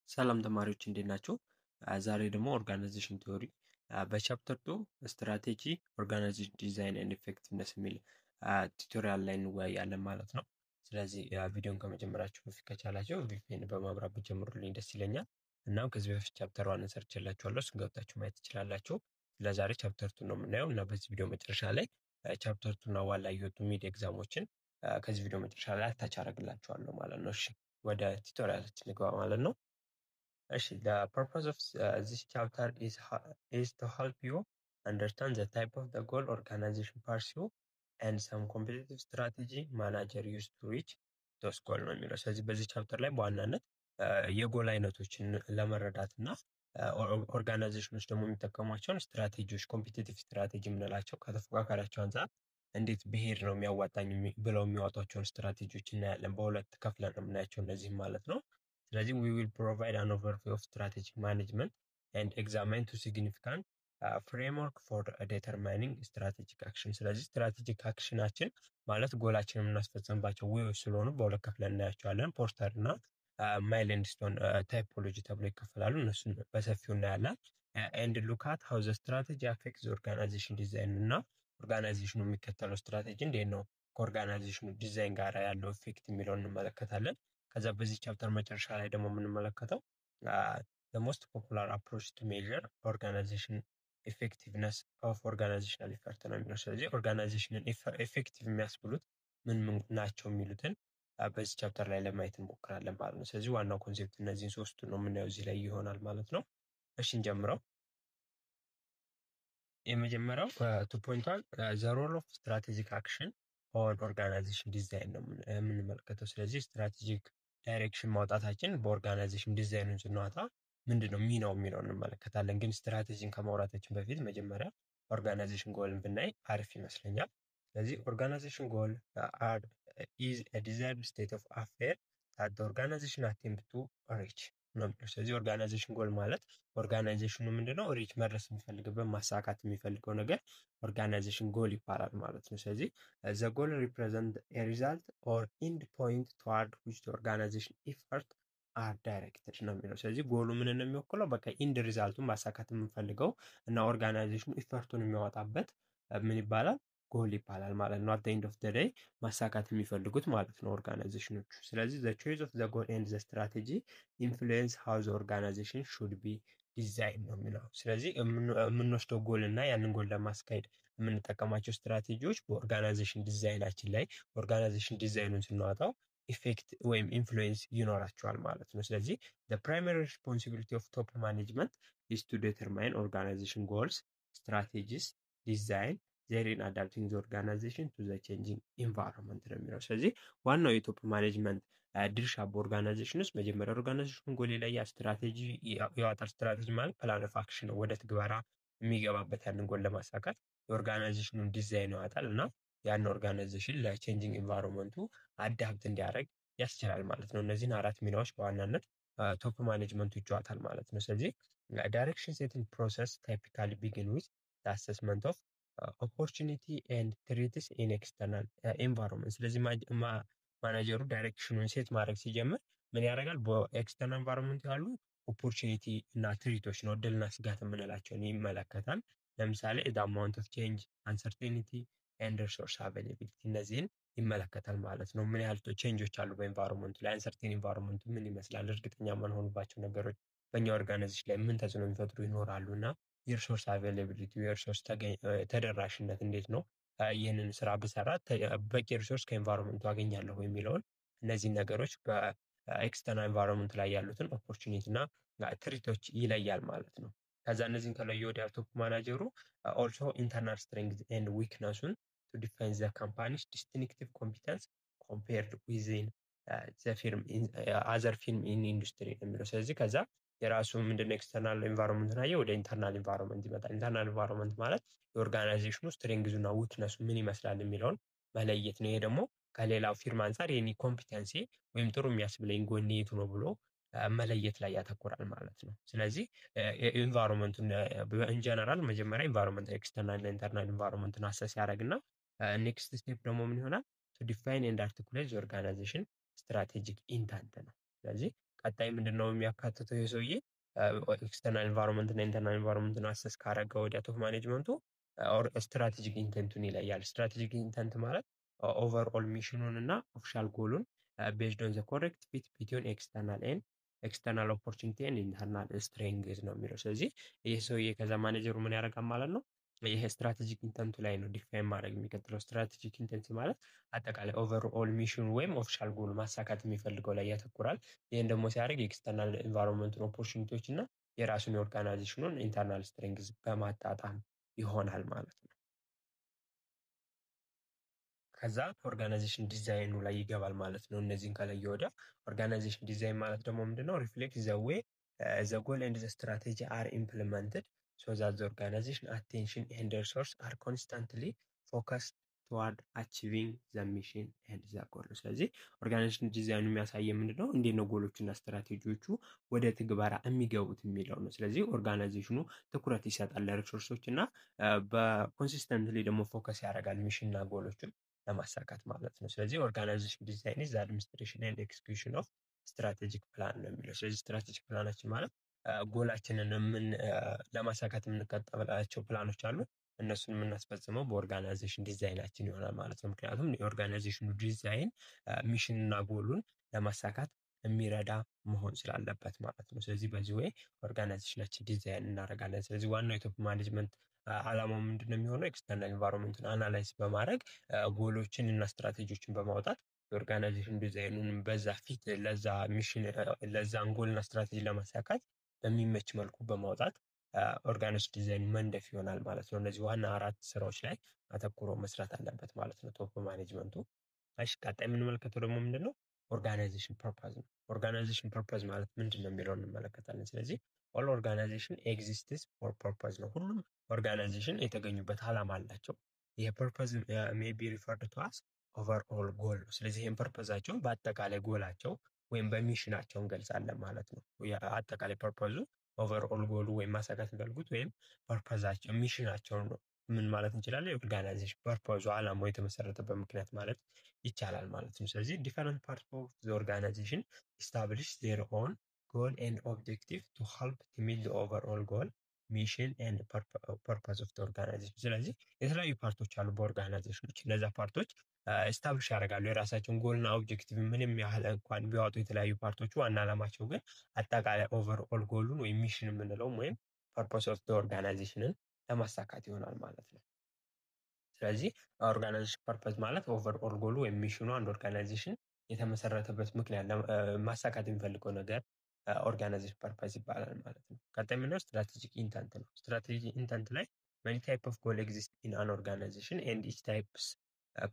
ሰላም ተማሪዎች እንዴት ናችሁ? ዛሬ ደግሞ ኦርጋናይዜሽን ቲዮሪ በቻፕተር 2 ስትራቴጂ ኦርጋናይዜሽን ዲዛይን ኤንድ ኢፌክቲቭነስ የሚል ቱቶሪያል ላይ እንወያያለን ማለት ነው። ስለዚህ ቪዲዮን ከመጀመራችሁ በፊት ከቻላችሁ ቪፒኤን በማብራት ብትጀምሩልኝ ደስ ይለኛል። እናም ከዚህ በፊት ቻፕተር 1 ሰርችላችኋለሁ፣ እሱን ገብታችሁ ማየት ትችላላችሁ። ለዛሬ ቻፕተር 2 ነው የምናየው እና በዚህ ቪዲዮ መጨረሻ ላይ ቻፕተር 2 እና ዋላ የወጡ ሚድ ኤግዛሞችን ከዚህ ቪዲዮ መጨረሻ ላይ አታች አደርግላችኋለሁ ማለት ነው። እሺ ወደ ቱቶሪያላችን ንግባ ማለት ነው። Actually, the purpose of this chapter is to help you understand the type of the goal organization pursue and some competitive strategy manager used to reach those goal ነው የሚለው። ስለዚህ በዚህ ቻፕተር ላይ በዋናነት የጎል አይነቶችን ለመረዳት እና ኦርጋናይዜሽኖች ደግሞ የሚጠቀሟቸውን ስትራቴጂዎች ኮምፒቲቲቭ ስትራቴጂ የምንላቸው ከተፎካካሪያቸው አንጻር እንዴት ብሄድ ነው የሚያዋጣኝ ብለው የሚያወጧቸውን ስትራቴጂዎች እናያለን። በሁለት ከፍለን ነው የምናያቸው እነዚህም ማለት ነው። ስለዚህ we will provide an overview of strategic management and examine two significant framework for determining strategic action። ስለዚህ ስትራቴጂክ አክሽናችን ማለት ጎላችንን የምናስፈጽምባቸው ዌዎች ስለሆኑ በሁለት ከፍለን እናያቸዋለን። ፖስተር እና ማይልስቶን ታይፖሎጂ ተብሎ ይከፈላሉ። እነሱን በሰፊው እናያለን። and look at how the strategy affects the organization design እና ኦርጋናይዜሽኑ የሚከተለው ስትራቴጂ እንዴት ነው ከኦርጋናይዜሽኑ ዲዛይን ጋር ያለው ኢፌክት የሚለውን እንመለከታለን። ከዛ በዚህ ቻፕተር መጨረሻ ላይ ደግሞ የምንመለከተው the most popular approach to measure organization effectiveness of organizational effort ነው የሚለው። ስለዚህ ኦርጋናይዜሽንን ኤፌክቲቭ የሚያስብሉት ምን ናቸው የሚሉትን በዚህ ቻፕተር ላይ ለማየት እንሞክራለን ማለት ነው። ስለዚህ ዋናው ኮንሴፕት እነዚህን ሶስቱ ነው የምናየው እዚህ ላይ ይሆናል ማለት ነው። እሺ እንጀምረው። የመጀመሪያው 2.1 the role of strategic action on organization design ነው የምንመለከተው። ስለዚህ ስትራቴጂክ ዳይሬክሽን ማውጣታችን በኦርጋናይዜሽን ዲዛይኑን ስናወጣ ምንድነው ሚናው የሚለውን እንመለከታለን። ግን ስትራቴጂን ከማውራታችን በፊት መጀመሪያ ኦርጋናይዜሽን ጎልን ብናይ አሪፍ ይመስለኛል። ስለዚህ ኦርጋናይዜሽን ጎል is a desired state of affair that the organization attempt to reach ነው። ስለዚህ ኦርጋናይዜሽን ጎል ማለት ኦርጋናይዜሽኑ ምንድነው ሪች መድረስ የሚፈልግበት ማሳካት የሚፈልገው ነገር ኦርጋናይዜሽን ጎል ይባላል ማለት ነው። ስለዚህ the goal represent a result or end point toward which the organization effort are directed ነው የሚለው። ስለዚህ ጎሉ ምን ነው የሚወክለው? በቃ ኢንድ ሪዛልቱን ማሳካት የምንፈልገው እና ኦርጋናይዜሽኑ ኢፈርቱን የሚያወጣበት ምን ይባላል? ጎል ይባላል ማለት ነው። at the end of the day ማሳካት የሚፈልጉት ማለት ነው ኦርጋናይዜሽኖቹ። ስለዚህ the choice of the goal and the strategy influence how the organization should be designed ነው የሚለው። ስለዚህ የምንወስደው ጎል እና ያንን ጎል ለማስካሄድ የምንጠቀማቸው ስትራቴጂዎች በኦርጋናይዜሽን ዲዛይናችን ላይ ኦርጋናይዜሽን ዲዛይኑን ስናወጣው ኢፌክት ወይም ኢንፍሉዌንስ ይኖራቸዋል ማለት ነው። ስለዚህ the primary responsibility of top management is to determine organization goals, strategies, design therein adapting the organization to the changing environment ነው የሚለው። ስለዚህ ዋናው የቶፕ ማኔጅመንት ድርሻ በኦርጋናይዜሽን ውስጥ መጀመሪያ ኦርጋናይዜሽን ጎል ላይ ስትራቴጂ ያወጣል። ስትራቴጂ ማለት ፕላን ኦፍ አክሽን ነው፣ ወደ ትግበራ የሚገባበት ያንን ጎል ለማሳካት የኦርጋናይዜሽኑን ዲዛይን ያወጣል እና ያን ኦርጋናይዜሽን ለቼንጂንግ ኢንቫይሮንመንቱ አዳፕት እንዲያደርግ ያስችላል ማለት ነው። እነዚህን አራት ሚናዎች በዋናነት ቶፕ ማኔጅመንቱ ይጫወታል ማለት ነው። ስለዚህ ዳይሬክሽን ሴቲንግ ፕሮሰስ ታይፒካሊ ቢጊን ዊዝ አሰስመንት ኦፍ ኦፖርቹኒቲ ኤንድ ትሪትስ ኢን ኤክስተርናል ኤንቫይሮንመንት። ስለዚህ ማናጀሩ ዳይሬክሽኑን ሴት ማድረግ ሲጀምር ምን ያደርጋል? በኤክስተርናል ኤንቫይሮንመንት ያሉ ኦፖርቹኒቲ እና ትሪቶች ነው እድልና ስጋት የምንላቸውን ይመለከታል። ለምሳሌ the amount of change, uncertainty and resource availability እነዚህን ይመለከታል ማለት ነው። ምን ያህል ቼንጆች አሉ በኤንቫይሮንመንቱ ላይ፣ አንሰርቴን ኤንቫይሮንመንቱ ምን ይመስላል፣ እርግጠኛ የማንሆንባቸው ነገሮች በእኛ ኦርጋናይዜሽን ላይ ምን ተጽዕኖ የሚፈጥሩ ይኖራሉ እና የሪሶርስ አቬይላቢሊቲ የሪሶርስ ተደራሽነት እንዴት ነው፣ ይህንን ስራ ብሰራ በቂ ሪሶርስ ከኤንቫይሮንመንቱ አገኛለሁ የሚለውን እነዚህን ነገሮች በኤክስተርናል ኤንቫይሮንመንት ላይ ያሉትን ኦፖርቹኒቲ እና ትሪቶች ይለያል ማለት ነው። ከዛ እነዚህን ከለየ ወዲያ ቶፕ ማናጀሩ ኦልሶ ኢንተርናል ስትሬንግዝ ኤንድ ዊክነሱን to define the company's distinctive competence compared within the firm in other firm in industry የሚለው። ስለዚህ ከዛ የራሱ ምንድነው ኤክስተርናል ኤንቫይሮንመንት ናየ ወደ ኢንተርናል ኤንቫይሮንመንት ይመጣል። ኢንተርናል ኤንቫይሮንመንት ማለት የኦርጋናይዜሽኑ ስትሬንግዙና ዊክነሱ ምን ይመስላል የሚለውን መለየት ነው። ይሄ ደግሞ ከሌላው ፊርማ አንፃር የኔ ኮምፒተንሲ ወይም ጥሩ የሚያስብለኝ ጎን የቱ ነው ብሎ መለየት ላይ ያተኮራል ማለት ነው። ስለዚህ ኤንቫይሮንመንቱን ኢንጀነራል መጀመሪያ ኤንቫይሮንመንት ኤክስተርናል እና ኢንተርናል ኤንቫይሮንመንቱን አሰስ ያደርግና ኔክስት ስቴፕ ደግሞ ምን ይሆናል? to define and articulate the organization strategic intent ነው። ስለዚህ ቀጣይ ምንድነው የሚያካትተው የሰውዬ ኤክስተርናል ኢንቫይሮንመንት እና ኢንተርናል ኢንቫይሮንመንትን አሰስ ካረገ ወዲያ ቶፕ ማኔጅመንቱ ስትራቴጂክ ኢንተንቱን ይለያል። ስትራቴጂክ ኢንተንት ማለት ኦቨርኦል ሚሽኑን እና ኦፊሻል ጎሉን ቤዝድ ኦን ዘ ኮሬክት ፊት ቢትዊን ኤክስተርናል ኦፖርቹኒቲ ኤንድ ኢንተርናል ስትሬንግዝ ነው የሚለው። ስለዚህ ይህ ሰውዬ ከዛ ማኔጀሩ ምን ያደርጋል ማለት ነው? ይሄ ስትራቴጂክ ኢንተንቱ ላይ ነው ዲፋይን ማድረግ የሚቀጥለው። ስትራቴጂክ ኢንተንት ማለት አጠቃላይ ኦቨርኦል ሚሽኑ ወይም ኦፊሻል ጎል ማሳካት የሚፈልገው ላይ ያተኩራል። ይህን ደግሞ ሲያደርግ የኤክስተርናል ኢንቫይሮንመንቱን ኦፖርቹኒቲዎች እና የራሱን የኦርጋናይዜሽኑን ኢንተርናል ስትሬንግዝ በማጣጣም ይሆናል ማለት ነው። ከዛ ኦርጋናይዜሽን ዲዛይኑ ላይ ይገባል ማለት ነው። እነዚህን ከለየ ወዲያ ኦርጋናይዜሽን ዲዛይን ማለት ደግሞ ምንድነው? ሪፍሌክት ዘ ዌይ ዘ ጎል ኤንድ ዘ ስትራቴጂ አር ኢምፕሊመንትድ ሶ ዛት ዘ ኦርጋናይዜሽን አቴንሽን ኤንድ ሪሶርስ አር ኮንስታንትሊ ፎከስድ ቱዋርድ አቺቪንግ ዘ ሚሽን ኤንድ ዘ ጎል። ስለዚህ ኦርጋናይዜሽን ዲዛይኑ የሚያሳየ ምንድነው? እንዴት ነው ጎሎችና ስትራቴጂዎቹ ወደ ትግበራ የሚገቡት የሚለው ነው። ስለዚህ ኦርጋናይዜሽኑ ትኩረት ይሰጣል ለሪሶርሶች እና በኮንሲስተንትሊ ደግሞ ፎከስ ያደርጋል ሚሽንና ጎሎችን ለማሳካት ማለት ነው። ስለዚህ ኦርጋናይዜሽን ዲዛይን ኢዝ አድሚኒስትሬሽን ኤንድ ኤክስኪዩሽን ኦፍ ስትራቴጂክ ፕላን ነው የሚለው። ስለዚህ ስትራቴጂክ ፕላናችን ማለት ጎላችንን ለማሳካት የምንከተላቸው ፕላኖች አሉ። እነሱን የምናስፈጽመው በኦርጋናይዜሽን ዲዛይናችን ይሆናል ማለት ነው። ምክንያቱም የኦርጋናይዜሽኑ ዲዛይን ሚሽን እና ጎሉን ለማሳካት የሚረዳ መሆን ስላለበት ማለት ነው። ስለዚህ በዚህ ወይ ኦርጋናይዜሽናችን ዲዛይን እናደርጋለን። ስለዚህ ዋናው የቶፕ ማኔጅመንት ዓላማው ምንድነው የሚሆነው? ኤክስተርናል ኢንቫይሮንመንትን አናላይዝ በማድረግ ጎሎችን እና ስትራቴጂዎችን በማውጣት የኦርጋናይዜሽን ዲዛይኑን በዛ ፊት ለዛ ሚሽን ለዛን ጎል እና ስትራቴጂ ለማሳካት በሚመች መልኩ በማውጣት ኦርጋናይዜሽን ዲዛይን መንደፍ ይሆናል ማለት ነው። እነዚህ ዋና 4 ስራዎች ላይ አተኩሮ መስራት አለበት ማለት ነው ቶፕ ማኔጅመንቱ። እሺ ቀጣይ የምንመለከተው ደግሞ ምንድነው? ኦርጋናይዜሽን ፐርፐዝ ነው። ኦርጋናይዜሽን ፐርፐዝ ማለት ምንድነው የሚለውን እንመለከታለን። ስለዚህ ኦል ኦርጋናይዜሽን ኤግዚስትስ ፎር ፐርፐዝ ነው። ሁሉም ኦርጋናይዜሽን የተገኙበት ዓላማ አላቸው። ይሄ ፐርፐዝ ሜይ ቢ ሪፈርድ ቱ አስ ኦቨርኦል ጎል ነው። ስለዚህ ይህን ፐርፐዛቸውን በአጠቃላይ ጎላቸው ወይም በሚሽናቸው እንገልጻለን ማለት ነው። አጠቃላይ ፐርፐዙ ኦቨርኦል ጎሉ ወይም ማሳካት የሚፈልጉት ወይም ፐርፐዛቸው ሚሽናቸውን ነው ምን ማለት እንችላለን? የኦርጋናይዜሽን ፐርፐዙ ዓላማው የተመሰረተበት ምክንያት ማለት ይቻላል ማለት ነው። ስለዚህ ዲፈረንት ፓርት ኦፍ ዘ ኦርጋናይዜሽን ኢስታብሊሽ ዜር ኦን ጎል ኤንድ ኦብጀክቲቭ ቱ ሄልፕ ቱ ሚት ዘ ኦቨርኦል ጎል ሚሽን ኤንድ ፐርፐዝ ኦፍ ኦርጋናይዜሽን። ስለዚህ የተለያዩ ፓርቶች አሉ በኦርጋናይዜሽኖች። እነዛ ፓርቶች ስታብሊሽ ያደርጋሉ የራሳቸውን ጎልና ኦብጀክቲቭ። ምንም ያህል እንኳን ቢያወጡ የተለያዩ ፓርቶቹ ዋና ዓላማቸው ግን አጠቃላይ ኦቨርኦል ጎሉን ወይም ሚሽን የምንለውም ወይም ፐርፐዝ ኦፍ ኦርጋናይዜሽንን ለማሳካት ይሆናል ማለት ነው። ስለዚህ ኦርጋናይዜሽን ፐርፐዝ ማለት ኦቨርኦል ጎሉ ወይም ሚሽኑ አንድ ኦርጋናይዜሽን የተመሰረተበት ምክንያት ማሳካት የሚፈልገው ነገር ኦርጋናይዜሽን ፐርፐዝ ይባላል ማለት ነው። ቀጣይ የምንለው ስትራቴጂክ ኢንተንት ነው። ስትራቴጂክ ኢንተንት ላይ many type of goal exist in an organization and each types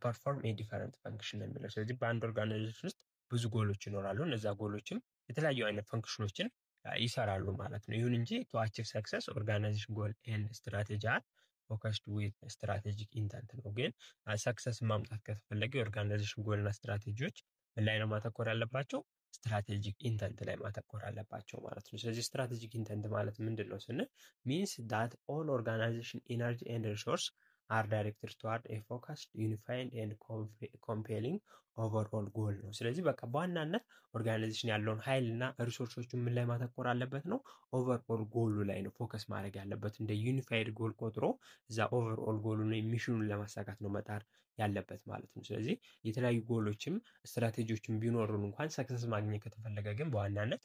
perform a different function ነው የሚለው። ስለዚህ በአንድ ኦርጋናይዜሽን ውስጥ ብዙ ጎሎች ይኖራሉ። እነዛ ጎሎችም የተለያዩ አይነት ፈንክሽኖችን ይሰራሉ ማለት ነው። ይሁን እንጂ to achieve success organization goal and strategy are focused with strategic intent ነው። ግን ሰክሰስ ማምጣት ከተፈለገ የኦርጋናይዜሽን ጎል እና ስትራቴጂዎች ምን ላይ ነው ማተኮር ያለባቸው? ስትራቴጂክ ኢንተንት ላይ ማተኮር አለባቸው ማለት ነው። ስለዚህ ስትራቴጂክ ኢንተንት ማለት ምንድን ነው ስንል ሚንስ ዳት ኦል ኦርጋናይዜሽን ኢነርጂ ኤንድ ሪሶርስ አር ዳይሬክትድ ቱዋርድ ኤ ፎከስድ ዩኒፋይድ ኤንድ ኮምፔሊንግ ኦቨርኦል ጎል ነው። ስለዚህ በቃ በዋናነት ኦርጋናይዜሽን ያለውን ኃይል እና ሪሶርሶቹን ምን ላይ ማተኮር አለበት ነው? ኦቨርኦል ጎሉ ላይ ነው ፎከስ ማድረግ ያለበት። እንደ ዩኒፋይድ ጎል ቆጥሮ እዛ ኦቨርኦል ጎሉን ሚሽኑን ለማሳካት ነው መጣር ያለበት ማለት ነው። ስለዚህ የተለያዩ ጎሎችም ስትራቴጂዎችም ቢኖሩን እንኳን ሰክሰስ ማግኘት ከተፈለገ ግን በዋናነት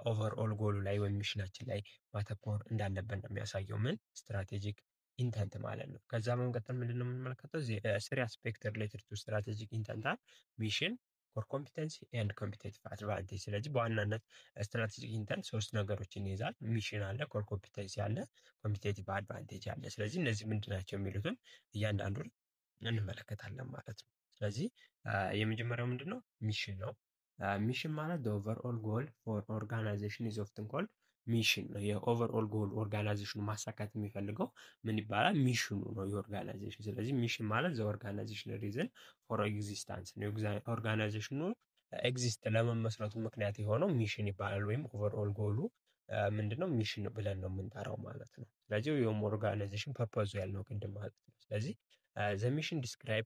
ኦቨርኦል ጎሉ ላይ ወይም ሚሽናችን ላይ ማተኮር እንዳለብን ነው የሚያሳየው ምን ስትራቴጂክ ኢንተንት ማለት ነው። ከዛ በመቀጠል ምንድነው የምንመለከተው? ስሪ አስፔክት ሪሌትድ ቱ ስትራቴጂክ ኢንተንት አር ሚሽን፣ ኮር ኮምፒተንሲ ኤንድ ኮምፒቴቲቭ አድቫንቴጅ። ስለዚህ በዋናነት ስትራቴጂክ ኢንተንት 3 ነገሮችን ይይዛል። ሚሽን አለ፣ ኮር ኮምፒተንሲ አለ፣ ኮምፒቴቲቭ አድቫንቴጅ አለ። ስለዚህ እነዚህ ምንድናቸው የሚሉትን እያንዳንዱን እንመለከታለን ማለት ነው። ስለዚህ የመጀመሪያው ምንድነው? ሚሽን ነው። ሚሽን ማለት the overall goal for organization is often called ሚሽን ነው። የኦቨርኦል ጎል ኦርጋናይዜሽኑ ማሳካት የሚፈልገው ምን ይባላል? ሚሽኑ ነው የኦርጋናይዜሽን። ስለዚህ ሚሽን ማለት ዘ ኦርጋናይዜሽን ሪዝን ፎር ኤግዚስታንስ ነው። ኦርጋናይዜሽኑ ኤግዚስት ለመመስረቱ ምክንያት የሆነው ሚሽን ይባላል። ወይም ኦቨርኦል ጎሉ ምንድነው? ሚሽን ብለን ነው የምንጠራው ማለት ነው። ስለዚህ የኦርጋናይዜሽን ፐርፐዙ ያልነው ቅድም ማለት ነው። ስለዚህ ዘ ሚሽን ዲስክራይብ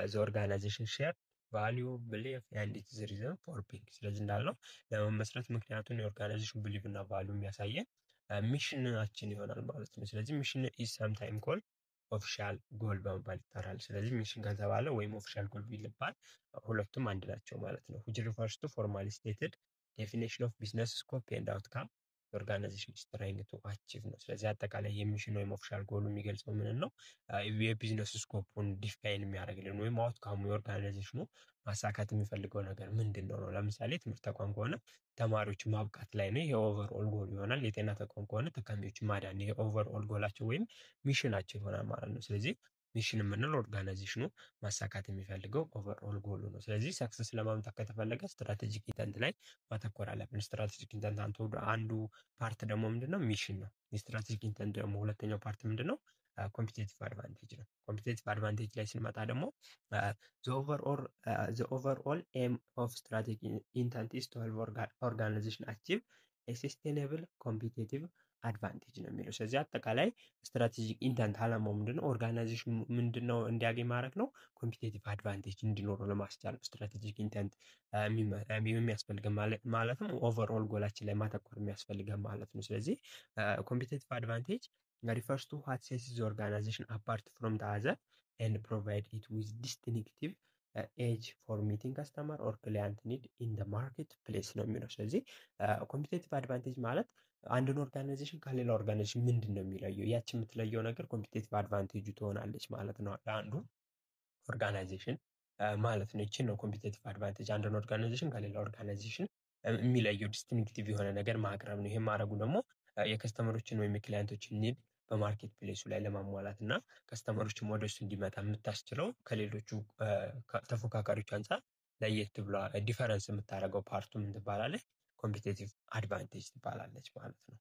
ዘ ኦርጋናይዜሽን ሼር ቫሊዩ ብሊፍ ኤንድ ኢትስ ሪዝን ፎር ቢንግ። ስለዚህ እንዳልነው ለመመስረት ምክንያቱን የኦርጋናይዜሽን ብሊፍ እና ቫሊዩ የሚያሳየን ሚሽናችን ይሆናል ማለት ነው። ስለዚህ ሚሽን ኢዝ ሰምታይም ኮል ኦፊሻል ጎል በመባል ይጠራል። ስለዚህ ሚሽን ከተባለ ወይም ኦፊሻል ጎል ቢባል ሁለቱም አንድ ናቸው ማለት ነው። which refers to formally stated definition of business scope and outcome ኦርጋናይዜሽን is trying to achieve ነው። ስለዚህ አጠቃላይ የሚሽን ወይም ኦፊሻል ጎሉ የሚገልጸው ምን ነው? የቢዝነስ ስኮፑን ዲፋይን የሚያደርግልን ወይም አውትካሙ የኦርጋናይዜሽኑ ማሳካት የሚፈልገው ነገር ምንድን ነው ነው። ለምሳሌ ትምህርት ተቋም ከሆነ ተማሪዎች ማብቃት ላይ ነው፣ ይሄ ኦቨርኦል ጎል ይሆናል። የጤና ተቋም ከሆነ ታካሚዎችን ማዳን፣ ይሄ ኦቨርኦል ጎላቸው ወይም ሚሽናቸው ይሆናል ማለት ነው። ስለዚህ ሚሽን የምንለው ኦርጋናይዜሽኑ ማሳካት የሚፈልገው ኦቨርኦል ጎሉ ነው። ስለዚህ ሰክሰስ ለማምጣት ከተፈለገ ስትራቴጂክ ኢንተንት ላይ ማተኮር አለብን። ስትራቴጂክ ኢንተንት አንዱ ፓርት ደግሞ ምንድነው? ሚሽን ነው። የስትራቴጂክ ኢንተንት ደግሞ ሁለተኛው ፓርት ምንድነው? ኮምፒቲቲቭ አድቫንቴጅ ነው። ኮምፒቲቲቭ አድቫንቴጅ ላይ ስንመጣ ደግሞ the overall aim of strategic intent is to help organization achieve a sustainable competitive advantage ነው የሚለው። ስለዚህ አጠቃላይ ስትራቴጂክ ኢንተንት አላማው ምንድነው? ኦርጋናይዜሽን ምንድነው እንዲያገኝ ማድረግ ነው። ኮምፒቲቲቭ አድቫንቴጅ እንዲኖረው ለማስቻል ስትራቴጂክ ኢንተንት የሚያስፈልገን ማለትም ኦቨርኦል ጎላችን ላይ ማተኮር የሚያስፈልገን ማለት ነው። ስለዚህ ኮምፒቲቲቭ አድቫንቴጅ refers to what sets the organization apart from the other and provide it with distinctive edge for meeting customer or client need in the marketplace ነው የሚለው። ስለዚህ ኮምፒቲቲቭ አድቫንቴጅ ማለት አንድን ኦርጋናይዜሽን ከሌላ ኦርጋናይዜሽን ምንድን ነው የሚለየው? ያቺ የምትለየው ነገር ኮምፒቲቲቭ አድቫንቴጁ ትሆናለች ማለት ነው ለአንዱ ኦርጋናይዜሽን ማለት ነው። ይችን ነው ኮምፒቲቲቭ አድቫንቴጅ። አንድን ኦርጋናይዜሽን ከሌላ ኦርጋናይዜሽን የሚለየው ዲስቲንክቲቭ የሆነ ነገር ማቅረብ ነው። ይሄም ማድረጉ ደግሞ የከስተመሮችን ወይም የክላይንቶችን ኒድ በማርኬት ፕሌሱ ላይ ለማሟላት እና ከስተመሮችም ወደ እሱ እንዲመጣ የምታስችለው ከሌሎቹ ተፎካካሪዎች አንጻር ለየት ብላ ዲፈረንስ የምታደርገው ፓርቱ ምን ትባላለች? ኮምፒቲቲቭ አድቫንቴጅ ትባላለች ማለት ነው።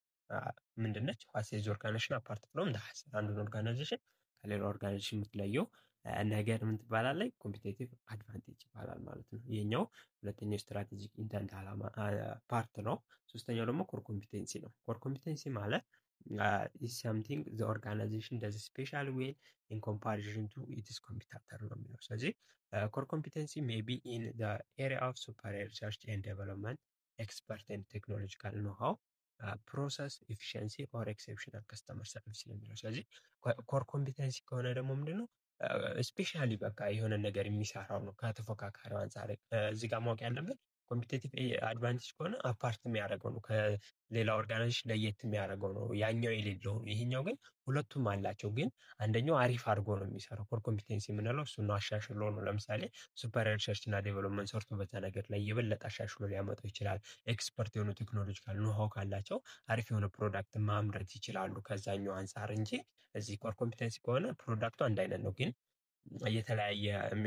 ምንድነች? ዋት ሴትስ ኦርጋናይዜሽን አፓርት ፍሮም ዘ አዘር። አንዱን ኦርጋናይዜሽን ከሌላ ኦርጋናይዜሽን የምትለየው ነገር ምን ትባላለች? ኮምፒቲቲቭ አድቫንቴጅ ይባላል ማለት ነው። ይሄኛው ሁለተኛው ስትራቴጂክ ኢንተንት አላማ ፓርት ነው። ሶስተኛው ደግሞ ኮር ኮምፒቴንሲ ነው። ኮር ኮምፒቴንሲ ማለት is something the organization does special well in comparison to its competitor ነው የሚለው። ስለዚህ core competency may be in the area of superior research and development, expert and technological know-how, process efficiency or exceptional customer service ነው የሚለው። ስለዚህ core competency ከሆነ ደግሞ ምንድነው? ስፔሻሊ በቃ የሆነ ነገር የሚሰራው ነው ከተፎካካሪው አንጻር። እዚህ ጋር ማወቅ ያለብን ኮምፒቲቲቭ አድቫንቴጅ ከሆነ አፓርት የሚያደርገው ነው፣ ከሌላ ኦርጋናይዜሽን ለየት የሚያደርገው ነው። ያኛው የሌለው ነው። ይሄኛው ግን ሁለቱም አላቸው፣ ግን አንደኛው አሪፍ አድርጎ ነው የሚሰራው። ኮር ኮምፒቴንሲ የምንለው እሱ ነው፣ አሻሽሎ ነው። ለምሳሌ ሱፐሪየር ሪሰርች እና ዴቨሎፕመንት ሰርቶ በዛ ነገር ላይ የበለጠ አሻሽሎ ሊያመጣው ይችላል። ኤክስፐርት የሆኑ ቴክኖሎጂካል ኖሃው ካላቸው አሪፍ የሆነ ፕሮዳክት ማምረት ይችላሉ ከዛኛው አንጻር እንጂ እዚህ ኮር ኮምፒቴንሲ ከሆነ ፕሮዳክቱ አንድ አይነት ነው፣ ግን የተለያየ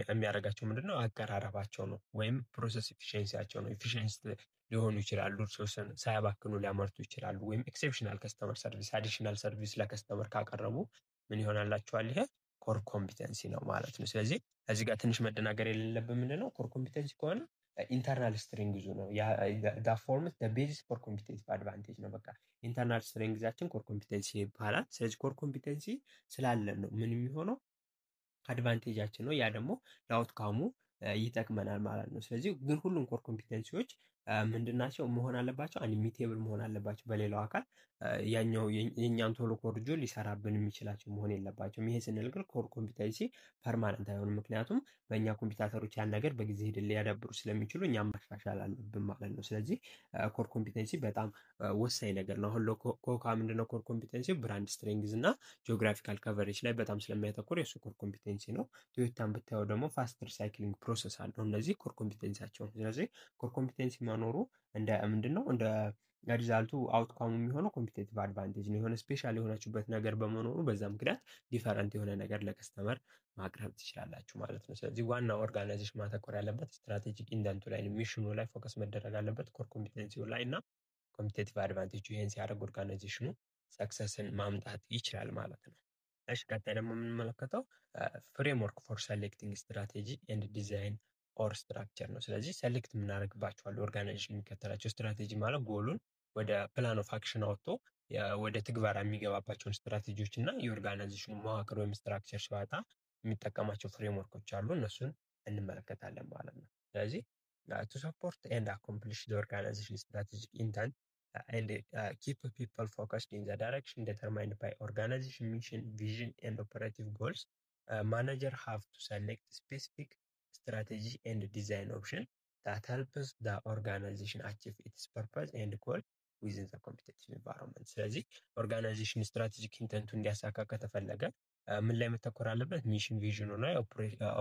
የሚያደርጋቸው ምንድነው? አቀራረባቸው ነው፣ ወይም ፕሮሰስ ኤፊሽንሲያቸው ነው። ኤፊሽንስ ሊሆኑ ይችላሉ፣ ሪሶርስን ሳያባክኑ ሊያመርቱ ይችላሉ። ወይም ኤክሴፕሽናል ከስተመር ሰርቪስ፣ አዲሽናል ሰርቪስ ለከስተመር ካቀረቡ ምን ይሆናላቸዋል? ይሄ ኮር ኮምፒተንሲ ነው ማለት ነው። ስለዚህ እዚህ ጋር ትንሽ መደናገር የሌለብን ምንድነው? ኮር ኮምፒተንሲ ከሆነ ኢንተርናል ስትሪንግዙ ነው ዳ ፎርምስ ዳ ቤዚስ ፎር ኮምፒቴቲቭ አድቫንቴጅ ነው። በቃ ኢንተርናል ስትሪንግዛችን ኮር ኮምፒተንሲ ይባላል። ስለዚህ ኮር ኮምፒተንሲ ስላለን ነው ምን የሚሆነው? አድቫንቴጃችን ነው። ያ ደግሞ ለአውትካሙ ይጠቅመናል ማለት ነው። ስለዚህ ግን ሁሉም ኮር ኮምፒተንሲዎች ምንድናቸው መሆን አለባቸው? አንሚቴብል መሆን አለባቸው በሌላው አካል። ያኛው የኛን ቶሎ ኮርጆ ሊሰራብን የሚችላቸው መሆን የለባቸውም። ይሄ ስንል ግን ኮር ኮምፒተንሲ ፐርማነንት አይሆንም። ምክንያቱም በእኛ ኮምፒውተሮች ያን ነገር በጊዜ ሂደት ሊያዳብሩ ስለሚችሉ እኛም ማሻሻል አለብን ማለት ነው። ስለዚህ ኮር ኮምፒተንሲ በጣም ወሳኝ ነገር ነው። አሁን ኮካ ምንድነው? ኮር ኮምፒተንሲ ብራንድ ስትሬንግዝ እና ጂኦግራፊካል ከቨሬጅ ላይ በጣም ስለሚያተኩር የሱ ኮር ኮምፒተንሲ ነው። ቶዮታን ብታየው ደግሞ ፋስት ሪሳይክሊንግ ፕሮሰስ አለው። እነዚህ ኮር ኮምፒተንሲያቸው ነው። ስለዚህ ኮር ኮምፒተንሲ መኖሩ እንደ ምንድነው እንደ ሪዛልቱ አውትካሙ የሚሆነው ኮምፒቲቲቭ አድቫንቴጅ ነው። የሆነ ስፔሻል የሆናችሁበት ነገር በመኖሩ በዛ ምክንያት ዲፈረንት የሆነ ነገር ለከስተመር ማቅረብ ትችላላችሁ ማለት ነው። ስለዚህ ዋና ኦርጋናይዜሽን ማተኮር ያለበት ስትራቴጂክ ኢንተንቱ ላይ፣ ሚሽኑ ላይ ፎከስ መደረግ አለበት፣ ኮር ኮምፒተንሲው ላይ እና ኮምፒቲቲቭ አድቫንቴጁ ይሄን ሲያደርግ ኦርጋናይዜሽኑ ሰክሰስን ማምጣት ይችላል ማለት ነው። እሺ ቀጣይ ደግሞ የምንመለከተው ፍሬምወርክ ፎር ሰሌክቲንግ ስትራቴጂ ኤንድ ዲዛይን ኦር ስትራክቸር ነው። ስለዚህ ሰሌክት የምናደርግባቸዋል ኦርጋናይዜሽን የሚከተላቸው ስትራቴጂ ማለት ጎሉን ወደ ፕላን ኦፍ አክሽን አውጥቶ ወደ ትግበራ የሚገባባቸውን ስትራቴጂዎች እና የኦርጋናይዜሽኑ መዋቅር ወይም ስትራክቸር ሲዋጣ የሚጠቀማቸው ፍሬምወርኮች አሉ። እነሱን እንመለከታለን ማለት ነው። ስለዚህ to support and accomplish the organization strategic intent and keep people focused in the direction determined by organization mission, vision, and operative goals, manager have to select specific strategy and design option that helps the organization achieve its purpose and goal within the competitive environment። ስለዚህ ኦርጋናይዜሽን ስትራቴጂክ ኢንተንቱ እንዲያሳካ ከተፈለገ ምን ላይ መተኮር አለበት? ሚሽን ቪዥኑ እና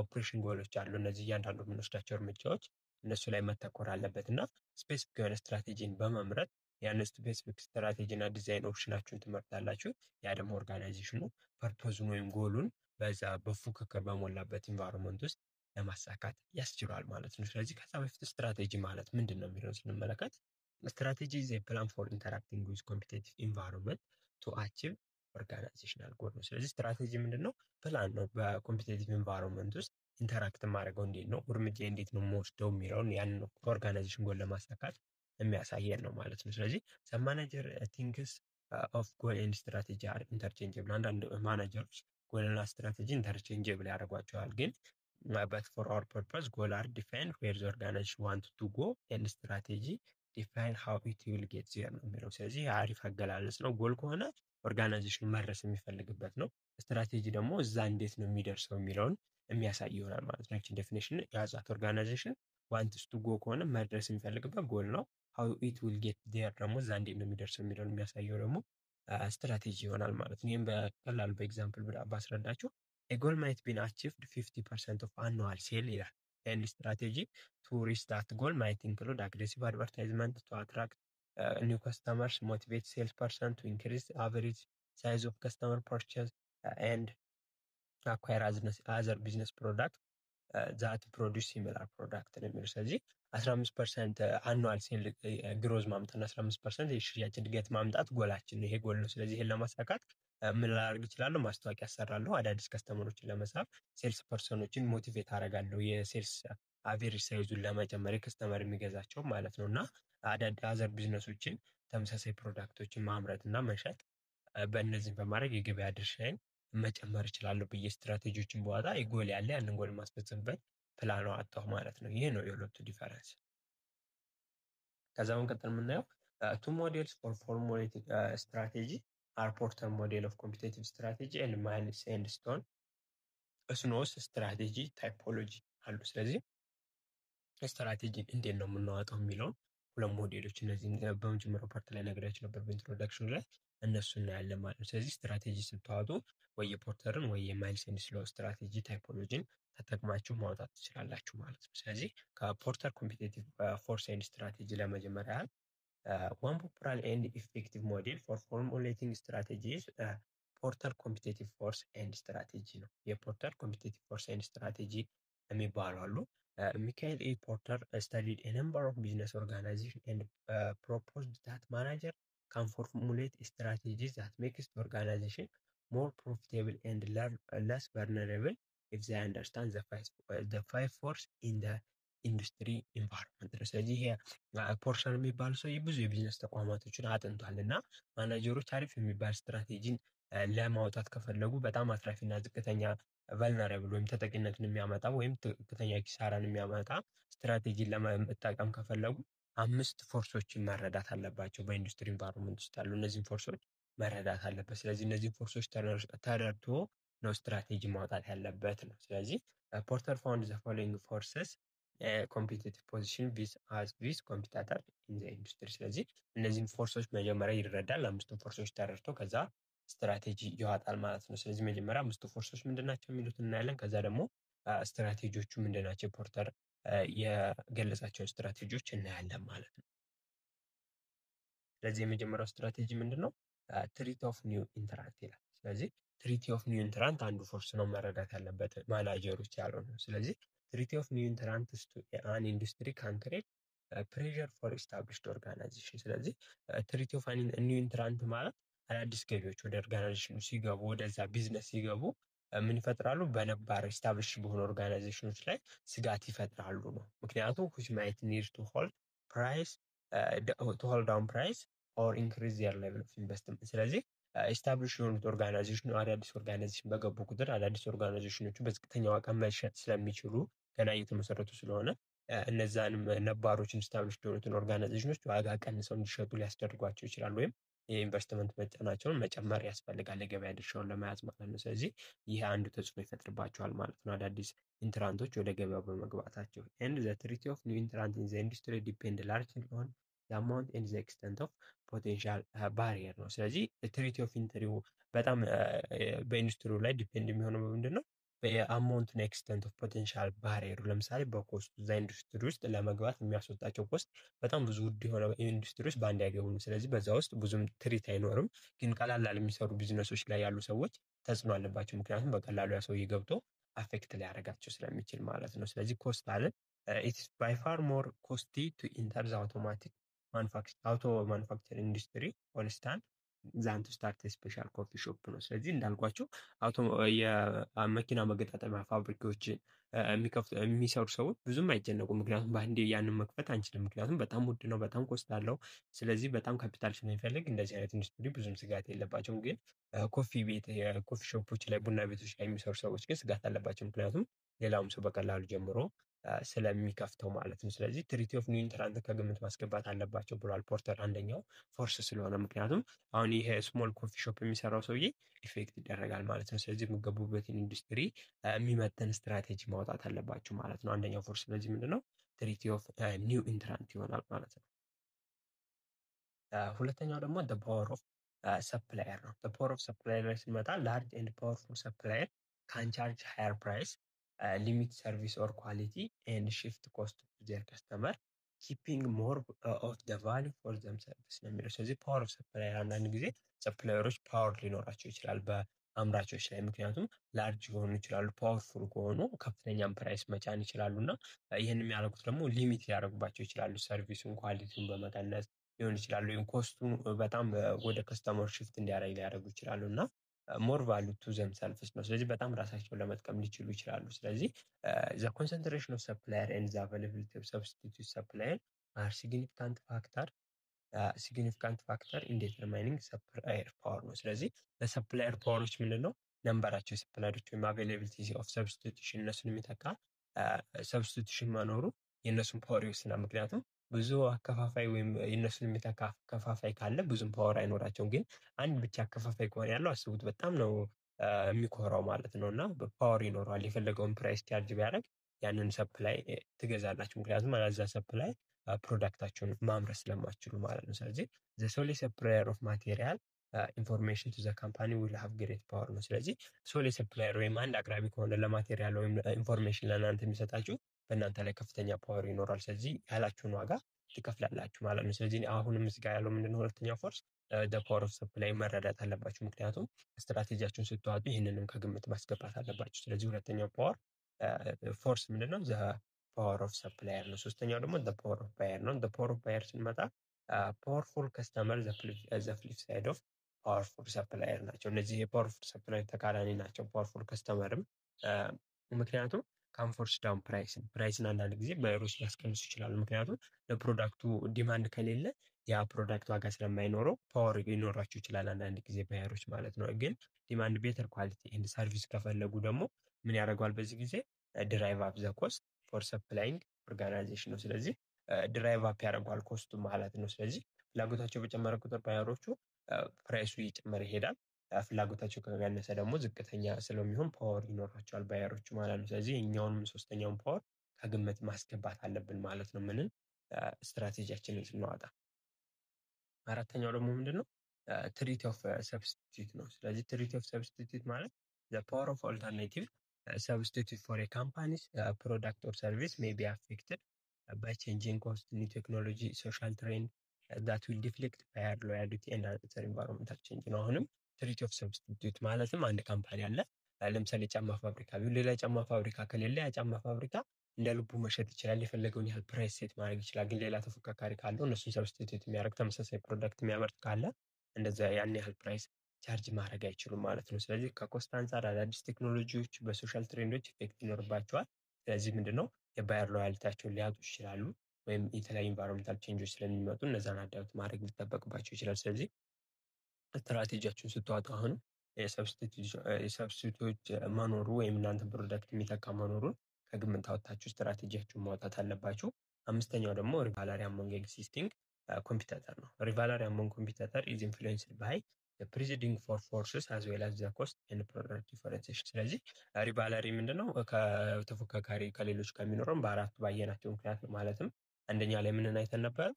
ኦፕሬሽን ጎሎች አሉ። እነዚህ እያንዳንዱ የምንወስዳቸው እርምጃዎች እነሱ ላይ መተኮር አለበት እና ስፔሲፊክ የሆነ ስትራቴጂን በመምረጥ ያን ስፔሲፊክ ስትራቴጂ እና ዲዛይን ኦፕሽናችሁን ትመርጣላችሁ። ያ ደግሞ ኦርጋናይዜሽኑ ፐርፖዙን ወይም ጎሉን በዛ በፉክክር በሞላበት ኢንቫይሮንመንት ውስጥ ለማሳካት ያስችሏል ማለት ነው። ስለዚህ ከዛ በፊት ስትራቴጂ ማለት ምንድን ነው የሚለውን ስንመለከት ስትራቴጂ ኢዝ ኤ ፕላን ፎር ኢንተራክቲንግ ዊዝ ኮምፒቲቲቭ ኢንቫይሮንመንት ቱ አቺቭ ኦርጋናይዜሽናል ጎል ነው። ስለዚህ ስትራቴጂ ምንድን ነው? ፕላን ነው። በኮምፒቲቲቭ ኢንቫይሮንመንት ውስጥ ኢንተራክት ማድረገው እንዴት ነው፣ እርምጃ እንዴት ነው የምወስደው የሚለውን ያንን ኦርጋናይዜሽን ጎል ለማሳካት የሚያሳየን ነው ማለት ነው። ስለዚህ ማናጀር ቲንክስ ኦፍ ጎል ኤንድ ስትራቴጂ አር ኢንተርቼንጀብል። አንዳንድ ማናጀሮች ጎልና ስትራቴጂ ኢንተርቼንጀብል ያደርጓቸዋል። ግን but for our purpose goal are defined where the organization want to go and strategy define how it will get there ነው የሚለው። ስለዚህ አሪፍ አገላለጽ ነው። ጎል ከሆነ ኦርጋናይዜሽን መድረስ የሚፈልግበት ነው። ስትራቴጂ ደግሞ እዛ እንዴት ነው የሚደርሰው የሚለውን የሚያሳይ ይሆናል ማለት ነው። ይህችን ዴፊኒሽን ያዛት። ኦርጋናይዜሽን ዋንትስ ቱ ጎ ከሆነ መድረስ የሚፈልግበት ጎል ነው። how it will get there ደግሞ እዛ እንዴት ነው የሚደርሰው የሚለውን የሚያሳየው ደግሞ ስትራቴጂ ይሆናል ማለት ነው። ይህም በቀላሉ በኤግዛምፕል ባስረዳችሁ a goal might be achieved 50% of annual sale ይላል። and strategy to reach that goal might include aggressive advertisement to attract new customers, motivate salesperson to increase average size of customer purchase, and acquire other business product that produce similar product ነው የሚለው። ስለዚህ 15% አኑዋል ሴል ግሮዝ ማምጣት 15% የሽያጭ እድገት ማምጣት ጎላችን ነው። ይሄ ጎል ነው። ስለዚህ ይሄን ለማሳካት ምን ላደርግ እችላለሁ? ማስታወቂያ አሰራለሁ። አዳዲስ ከስተመሮችን ለመሳብ ሴልስ ፐርሰኖችን ሞቲቬት አደርጋለሁ። የሴልስ አቬሬጅ ሳይዙን ለመጨመር የከስተመር የሚገዛቸው ማለት ነው። እና አዘር ቢዝነሶችን ተመሳሳይ ፕሮዳክቶችን ማምረት እና መሸጥ በእነዚህም በማድረግ የገበያ ድርሻዬን መጨመር እችላለሁ ብዬ ስትራቴጂዎችን በኋላ የጎል ያለ ያንን ጎል ማስፈጸምበት ፕላን አወጣሁ ማለት ነው። ይሄ ነው የሁለቱ ዲፈረንስ። ከዛ በመቀጠል የምናየው ቱ ሞዴልስ ፎር ፎርሙሌቲንግ ስትራቴጂ አር ፖርተር ሞዴል ኦፍ ኮምፒቲቲቭ ስትራቴጂ ኤንድ ማይልስ ኤንድ ስቶን ስኖስ ስትራቴጂ ታይፖሎጂ አሉ። ስለዚህ ስትራቴጂን እንዴት ነው የምናወጣው የሚለውን ሁለት ሞዴሎች እነዚህ በመጀመሪያው ፓርት ላይ ነግራችሁ ነበር በኢንትሮዳክሽኑ ላይ እነሱ እናያለን ማለት ነው። ስለዚህ ስትራቴጂ ስታወጡ ወይ የፖርተርን ወይ የማይልስ ኤንድ ስሎው ስትራቴጂ ታይፖሎጂን ተጠቅማችሁ ማውጣት ትችላላችሁ ማለት ነው። ስለዚህ ከፖርተር ኮምፒቲቲቭ ፎርስ ኤንድ ስትራቴጂ ለመጀመሪያ ያህል one popular and effective model for formulating strategies ፖርተር ኮምፒቲቲቭ ፎርስ ኤንድ ስትራቴጂ ነው። የፖርተር ኮምፒቲቲቭ ፎርስ ኤንድ ስትራቴጂ የሚባሉ አሉ። ሚካኤል ኤ ፖርተር studied a number of business organizations and proposed that manager can formulate strategies that makes the organization more profitable and less vulnerable if they understand the five force in the ኢንዱስትሪ ኢንቫይሮንመንት ነው። ስለዚህ ይሄ ፖርተር የሚባል ሰው ብዙ የቢዝነስ ተቋማቶችን አጥንቷል እና ማናጀሮች አሪፍ የሚባል ስትራቴጂን ለማውጣት ከፈለጉ በጣም አትራፊና ዝቅተኛ ቫልነራብል ወይም ተጠቂነትን የሚያመጣ ወይም ዝቅተኛ ኪሳራን የሚያመጣ ስትራቴጂን ለመጠቀም ከፈለጉ 5 ፎርሶችን መረዳት አለባቸው። በኢንዱስትሪ ኢንቫይሮንመንት ውስጥ ያሉ እነዚህን ፎርሶች መረዳት አለበት። ስለዚህ እነዚህን ፎርሶች ተረድቶ ነው ስትራቴጂ ማውጣት ያለበት ነው። ስለዚህ ፖርተር ፋውንድ ዘ ፎሎዊንግ ፎርሰስ ኮምፒቲቲቭ ፖዚሽን ዊዝ ኮምፒቲተር ኢን ዘ ኢንዱስትሪ። ስለዚህ እነዚህን ፎርሶች መጀመሪያ ይረዳል። 5 ፎርሶች ተረድቶ ከዛ ስትራቴጂ ያወጣል ማለት ነው። ስለዚህ መጀመሪያ 5 ፎርሶች ምንድናቸው የሚሉት እናያለን። ከዛ ደግሞ ስትራቴጂዎቹ ምንድናቸው ፖርተር የገለጻቸውን ስትራቴጂዎች እናያለን ማለት ነው። ስለዚህ የመጀመሪያው ስትራቴጂ ምንድነው? ትሪት ኦፍ ኒው ኢንትራንት ይላል። ስለዚህ ትሪቲ ኦፍ ኒው ኢንትራንት አንዱ ፎርስ ነው መረዳት ያለበት ማናጀሮች ያለው ነው። ስለዚህ ትሪቲ ኦፍ ኒው ኢንትራንት አን ኢንዱስትሪ ካን ክሬት ፕሬሸር ፎር ኢስታብሊሽድ ኦርጋናይዜሽን። ስለዚህ ትሪቲ ኦፍ ኒው ኢንትራንት ማለት አዳዲስ ገቢዎች ወደ ኦርጋናይዜሽኑ ሲገቡ ወደዛ ቢዝነስ ሲገቡ ምን ይፈጥራሉ? በነባር ኢስታብሊሽ በሆኑ ኦርጋናይዜሽኖች ላይ ስጋት ይፈጥራሉ ነው። ምክንያቱም which might need to hold down price or increase their level of investment። ስለዚህ ኢስታብሊሽ የሆኑት ኦርጋናይዜሽኑ አዳዲስ ኦርጋናይዜሽን በገቡ ቁጥር አዳዲስ ኦርጋናይዜሽኖቹ በዝቅተኛ ዋጋ መሸጥ ስለሚችሉ ገና እየተመሰረቱ ስለሆነ እነዛንም ነባሮችን ስታብሊሽድ የሆኑትን ኦርጋናይዜሽኖች ዋጋ ቀንሰው እንዲሸጡ ሊያስደርጓቸው ይችላሉ። ወይም የኢንቨስትመንት መጠናቸውን መጨመር ያስፈልጋል የገበያ ድርሻውን ለመያዝ ማለት ነው። ስለዚህ ይህ አንዱ ተጽዕኖ ይፈጥርባቸዋል ማለት ነው አዳዲስ ኢንትራንቶች ወደ ገበያው በመግባታቸው። ኤንድ ዘ ትሪቲ ኦፍ ኒው ኢንትራንት ኢን ዘ ኢንዱስትሪ ዲፔንድ ላርጅሊ ኦን ዘ አማውንት ኤንድ ዘ ኤክስተንት ኦፍ ፖቴንሻል ባሪየር ነው። ስለዚህ ትሪቲ ኦፍ ኢንትሪው በጣም በኢንዱስትሪው ላይ ዲፔንድ የሚሆነው በምንድን ነው? በአማውንት እና ኤክስተንት ኦፍ ፖቴንሻል ባሪየሩ። ለምሳሌ በኮስቱ እዛ ኢንዱስትሪ ውስጥ ለመግባት የሚያስወጣቸው ኮስት በጣም ብዙ ውድ የሆነ ኢንዱስትሪ ውስጥ በአንድ አይገቡም። ስለዚህ በዛ ውስጥ ብዙም ትሪት አይኖርም። ግን ቀላል የሚሰሩ ቢዝነሶች ላይ ያሉ ሰዎች ተጽዕኖ አለባቸው። ምክንያቱም በቀላሉ ያ ሰውዬ ገብቶ አፌክት ሊያደርጋቸው ስለሚችል ማለት ነው። ስለዚህ ኮስት አለ ኢትስ ባይ ፋር ሞር ኮስቲ ቱ ኢንተር ዘ አውቶማቲክ አውቶ ማኑፋክቸር ኢንዱስትሪ ሆልስታን ዛን ቱ ስታርት ስፔሻል ኮፊ ሾፕ ነው። ስለዚህ እንዳልኳቸው የመኪና መገጣጠሚያ ፋብሪካዎችን የሚሰሩ ሰዎች ብዙም አይጨነቁም። ምክንያቱም በአንዴ ያንን መክፈት አንችልም። ምክንያቱም በጣም ውድ ነው፣ በጣም ኮስት አለው። ስለዚህ በጣም ካፒታል ስለሚፈልግ እንደዚህ አይነት ኢንዱስትሪ ብዙም ስጋት የለባቸውም። ግን ኮፊ ቤት፣ የኮፊ ሾፖች ላይ፣ ቡና ቤቶች ላይ የሚሰሩ ሰዎች ግን ስጋት አለባቸው። ምክንያቱም ሌላውም ሰው በቀላሉ ጀምሮ ስለሚከፍተው ማለት ነው። ስለዚህ ትሪቲ ኦፍ ኒው ኢንትራንት ከግምት ማስገባት አለባቸው ብሏል ፖርተር። አንደኛው ፎርስ ስለሆነ፣ ምክንያቱም አሁን ይሄ ስሞል ኮፊ ሾፕ የሚሰራው ሰውዬ ኢፌክት ይደረጋል ማለት ነው። ስለዚህ የሚገቡበትን ኢንዱስትሪ የሚመጥን ስትራቴጂ ማውጣት አለባቸው ማለት ነው። አንደኛው ፎርስ ስለዚህ ምንድነው ትሪቲ ኦፍ ኒው ኢንትራንት ይሆናል ማለት ነው። ሁለተኛው ደግሞ ፓወር ኦፍ ሰፕላየር ነው። ፓወር ኦፍ ሰፕላየር ላይ ስንመጣ ላርጅ ኤንድ ፓወርፉል ሰፕላየር ካን ቻርጅ ሃየር ፕራይስ ሊሚት ሰርቪስ ኦር ኳሊቲ ኤንድ ሽፍት ኮስት ቱ ዜር ከስተመር ኪፒንግ ሞር ኦፍ ደ ቫሊዩ ፎር ዘም ሰርቪስ ነው የሚለው። ስለዚህ ፓወር ኦፍ ሰፕላየር አንዳንድ ጊዜ ሰፕላየሮች ፓወር ሊኖራቸው ይችላል በአምራቾች ላይ። ምክንያቱም ላርጅ ሊሆኑ ይችላሉ፣ ፓወርፉል ከሆኑ ከፍተኛም ፕራይስ መጫን ይችላሉ። እና ይህን የሚያደርጉት ደግሞ ሊሚት ሊያደርጉባቸው ይችላሉ። ሰርቪሱን ኳሊቲውን በመቀነስ ሊሆን ይችላሉ፣ ወይም ኮስቱን በጣም ወደ ከስተመር ሽፍት እንዲያደርግ ሊያደርጉ ይችላሉ። እና ሞር ቫሉ ቱ ዘም ሰልፍስ ነው። ስለዚህ በጣም ራሳቸውን ለመጥቀም ሊችሉ ይችላሉ። ስለዚህ ዘ ኮንሰንትሬሽን ኦፍ ሰፕላየር ኤንድ ዘ አቬይላቢሊቲ ኦፍ ሰብስቲቱት ሰፕላየር አር ሲግኒፊካንት ፋክተር ኢን ዲተርማይኒንግ ሰፕላየር ፓወር ነው። ስለዚህ ለሰፕላየር ፓወሮች ምንድን ነው ነንበራቸው፣ የሰፕላየሮች ወይም አቬይላቢሊቲ ኦፍ ሰብስቲቱሽን፣ እነሱን የሚተካ ሰብስቲቱሽን መኖሩ የእነሱን ፓወር ይወስናል። ምክንያቱም ብዙ አከፋፋይ ወይም የእነሱን የሚተካ አከፋፋይ ካለ ብዙም ፓወር አይኖራቸውም። ግን አንድ ብቻ አከፋፋይ ከሆነ ያለው አስቡት፣ በጣም ነው የሚኮራው ማለት ነው። እና ፓወር ይኖረዋል። የፈለገውን ፕራይስ ቻርጅ ቢያደርግ ያንን ሰፕላይ ትገዛላችሁ። ምክንያቱም አዛ ሰፕላይ ፕሮዳክታቸውን ማምረት ስለማትችሉ ማለት ነው። ስለዚህ ዘ ሶሊ ሰፕላየር ኦፍ ማቴሪያል ኢንፎርሜሽን ቱ ዘ ካምፓኒ ዊል ሃቭ ግሬት ፓወር ነው። ስለዚህ ሶሊ ሰፕላየር ወይም አንድ አቅራቢ ከሆነ ለማቴሪያል ወይም ኢንፎርሜሽን ለእናንተ የሚሰጣችሁ በእናንተ ላይ ከፍተኛ ፓወር ይኖራል። ስለዚህ ያላችሁን ዋጋ ትከፍላላችሁ ማለት ነው። ስለዚህ አሁንም እዚህ ጋር ያለው ምንድነው ሁለተኛው ፎርስ ፓወር ኦፍ ሰፕላይ መረዳት አለባችሁ። ምክንያቱም ስትራቴጂያችሁን ስትዋጡ ይህንንም ከግምት ማስገባት አለባችሁ። ስለዚህ ሁለተኛው ፓወር ፎርስ ምንድነው ዘ ፓወር ኦፍ ሰፕላየር ነው። ሶስተኛው ደግሞ ዘ ፓወር ኦፍ ባየር ነው። ዘ ፓወር ኦፍ ባየር ስንመጣ ፓወርፉል ከስተመር ዘ ፍሊፕ ሳይድ ኦፍ ፓወርፉል ሰፕላየር ናቸው። እነዚህ የፓወርፉል ሰፕላየር ተቃራኒ ናቸው። ፓወርፉል ከስተመርም ምክንያቱም ካምፎርስ ዳውን ፕራይስን አንዳንድ ጊዜ ባየሮች ሊያስቀንሱ ይችላሉ። ምክንያቱም ለፕሮዳክቱ ዲማንድ ከሌለ ያ ፕሮዳክት ዋጋ ስለማይኖረው ፓወር ሊኖራቸው ይችላል አንዳንድ ጊዜ ባየሮች ማለት ነው። ግን ዲማንድ ቤተር ኳሊቲ ኤንድ ሰርቪስ ከፈለጉ ደግሞ ምን ያደርገዋል በዚህ ጊዜ ድራይቭ አፕ ዘ ኮስት ፎር ሰፕላይንግ ኦርጋናይዜሽን ነው። ስለዚህ ድራይቭ አፕ ያደርገዋል ኮስቱ ማለት ነው። ስለዚህ ፍላጎታቸው በጨመረ ቁጥር ባየሮቹ ፕራይሱ እየጨመረ ይሄዳል። ፍላጎታቸው ከቀነሰ ደግሞ ዝቅተኛ ስለሚሆን ፓወር ይኖራቸዋል ባየሮቹ ማለት ነው። ስለዚህ እኛውንም ሶስተኛውን ፓወር ከግምት ማስገባት አለብን ማለት ነው። ምንን ስትራቴጂያችንን ስናወጣ። አራተኛው ደግሞ ምንድነው ትሪቲ ኦፍ ሰብስቲቱት ነው። ስለዚህ ትሪቲ ኦፍ ሰብስቲቱት ማለት ዘ ፓወር ኦፍ ኦልተርኔቲቭ ሰብስቲቱት ፎር ኤ ካምፓኒስ ፕሮዳክት ኦር ሰርቪስ ሜይ ቢ አፌክትድ ባይ ቼንጂንግ ኮስት፣ ኒው ቴክኖሎጂ፣ ሶሻል ትሬንድ ዳት ዊል ዲፍሌክት ባየር ሎያሊቲ ኤንድ አዘር ኢንቫይሮንመንታል ቼንጅ ነው። አሁንም ትሪቲ ኦፍ ሰብስቲቱት ማለትም አንድ ካምፓኒ አለ። ለምሳሌ ጫማ ፋብሪካ ቢሆን ሌላ ጫማ ፋብሪካ ከሌለ ያ ጫማ ፋብሪካ እንደ ልቡ መሸጥ ይችላል። የፈለገውን ያህል ፕራይስ ሴት ማድረግ ይችላል። ግን ሌላ ተፎካካሪ ካለው እነሱን ሰብስቲቱት የሚያደርግ ተመሳሳይ ፕሮዳክት የሚያመርት ካለ እንደዛ ያን ያህል ፕራይስ ቻርጅ ማድረግ አይችሉም ማለት ነው። ስለዚህ ከኮስት አንጻር አዳዲስ ቴክኖሎጂዎች በሶሻል ትሬንዶች ኢፌክት ይኖርባቸዋል። ስለዚህ ምንድነው የባየር ሎያሊቲያቸውን ሊያጡ ይችላሉ። ወይም የተለያዩ ኢንቫይሮንመንታል ቼንጆች ስለሚመጡ እነዛን አዳፕት ማድረግ ሊጠበቅባቸው ይችላል። ስለዚህ ስትራቴጂያችሁን ስትዋጡ አሁንም የሰብስቲቱቶች መኖሩ ወይም እናንተ ፕሮዳክት የሚተካ መኖሩን ከግምት አወጣችሁ ስትራቴጂያችሁን ማውጣት አለባችሁ። አምስተኛው ደግሞ ሪቫለሪ አሞንግ ኤግዚስቲንግ ኮምፒቲተር ነው። ሪቫለሪ አሞንግ ኮምፒቲተር ኢዝ ኢንፍሉዌንስድ ባይ ፕሪሲዲንግ ፎር ፎርስስ አዝ ዌል አዝ ዘ ኮስት ኤንድ ፕሮዳክት ዲፈረንሴሽን። ስለዚህ ሪቫለሪ ምንድነው? ከተፎካካሪ ከሌሎች ከሚኖረው በአራቱ ባየናቸው ምክንያት ማለትም አንደኛ ላይ ምንን አይተን ነበር?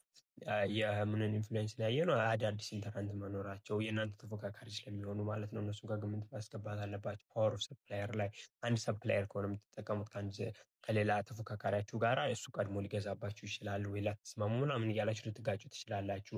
የምንን ኢንፍሉዌንስ ላይ ያየነው አዳዲስ ኢንተራንት መኖራቸው የእናንተ ተፎካካሪ ስለሚሆኑ ማለት ነው። እነሱ ከግምት ማስገባት አለባቸው። ፓወር ኦፍ ሰፕላየር ላይ አንድ ሰፕላየር ከሆነ የምትጠቀሙት ከሌላ ተፎካካሪያችሁ ጋራ እሱ ቀድሞ ሊገዛባችሁ ይችላል ወይ ላትስማሙ ምናምን እያላችሁ ልትጋጩ ትችላላችሁ።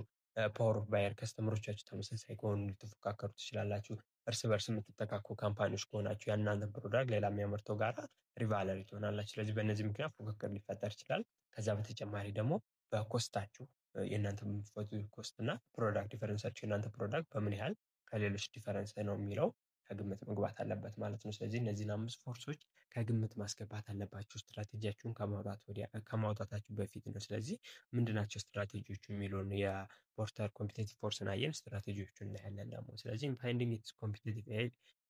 ፓወር ኦፍ ባየር ከስተመሮቻችሁ ተመሳሳይ ከሆኑ ልትፎካከሩ ትችላላችሁ። እርስ በርስ የምትተካኩ ካምፓኒዎች ከሆናችሁ የእናንተን ፕሮዳክት ሌላ የሚያመርተው ጋራ ሪቫለሪ ትሆናላችሁ። ስለዚህ በእነዚህ ምክንያት ፉክክር ሊፈጠር ይችላል። ከዛ በተጨማሪ ደግሞ በኮስታችሁ የእናንተ የምትፈቱት ኮስት እና ፕሮዳክት ዲፈረንሳችሁ የእናንተ ፕሮዳክት በምን ያህል ከሌሎች ዲፈረንስ ነው የሚለው ከግምት መግባት አለበት ማለት ነው። ስለዚህ እነዚህን 5 ፎርሶች ከግምት ማስገባት አለባችሁ ስትራቴጂያችሁን ከማውጣታችሁ በፊት ነው። ስለዚህ ምንድናቸው ስትራቴጂዎቹ የሚለውን የፖርተር ኮምፒቲቲቭ ፎርስን አየን፣ ስትራቴጂዎቹን እናያለን ደግሞ። ስለዚህ ፋይንዲንግ ኢትስ ኮምፒቲቲቭ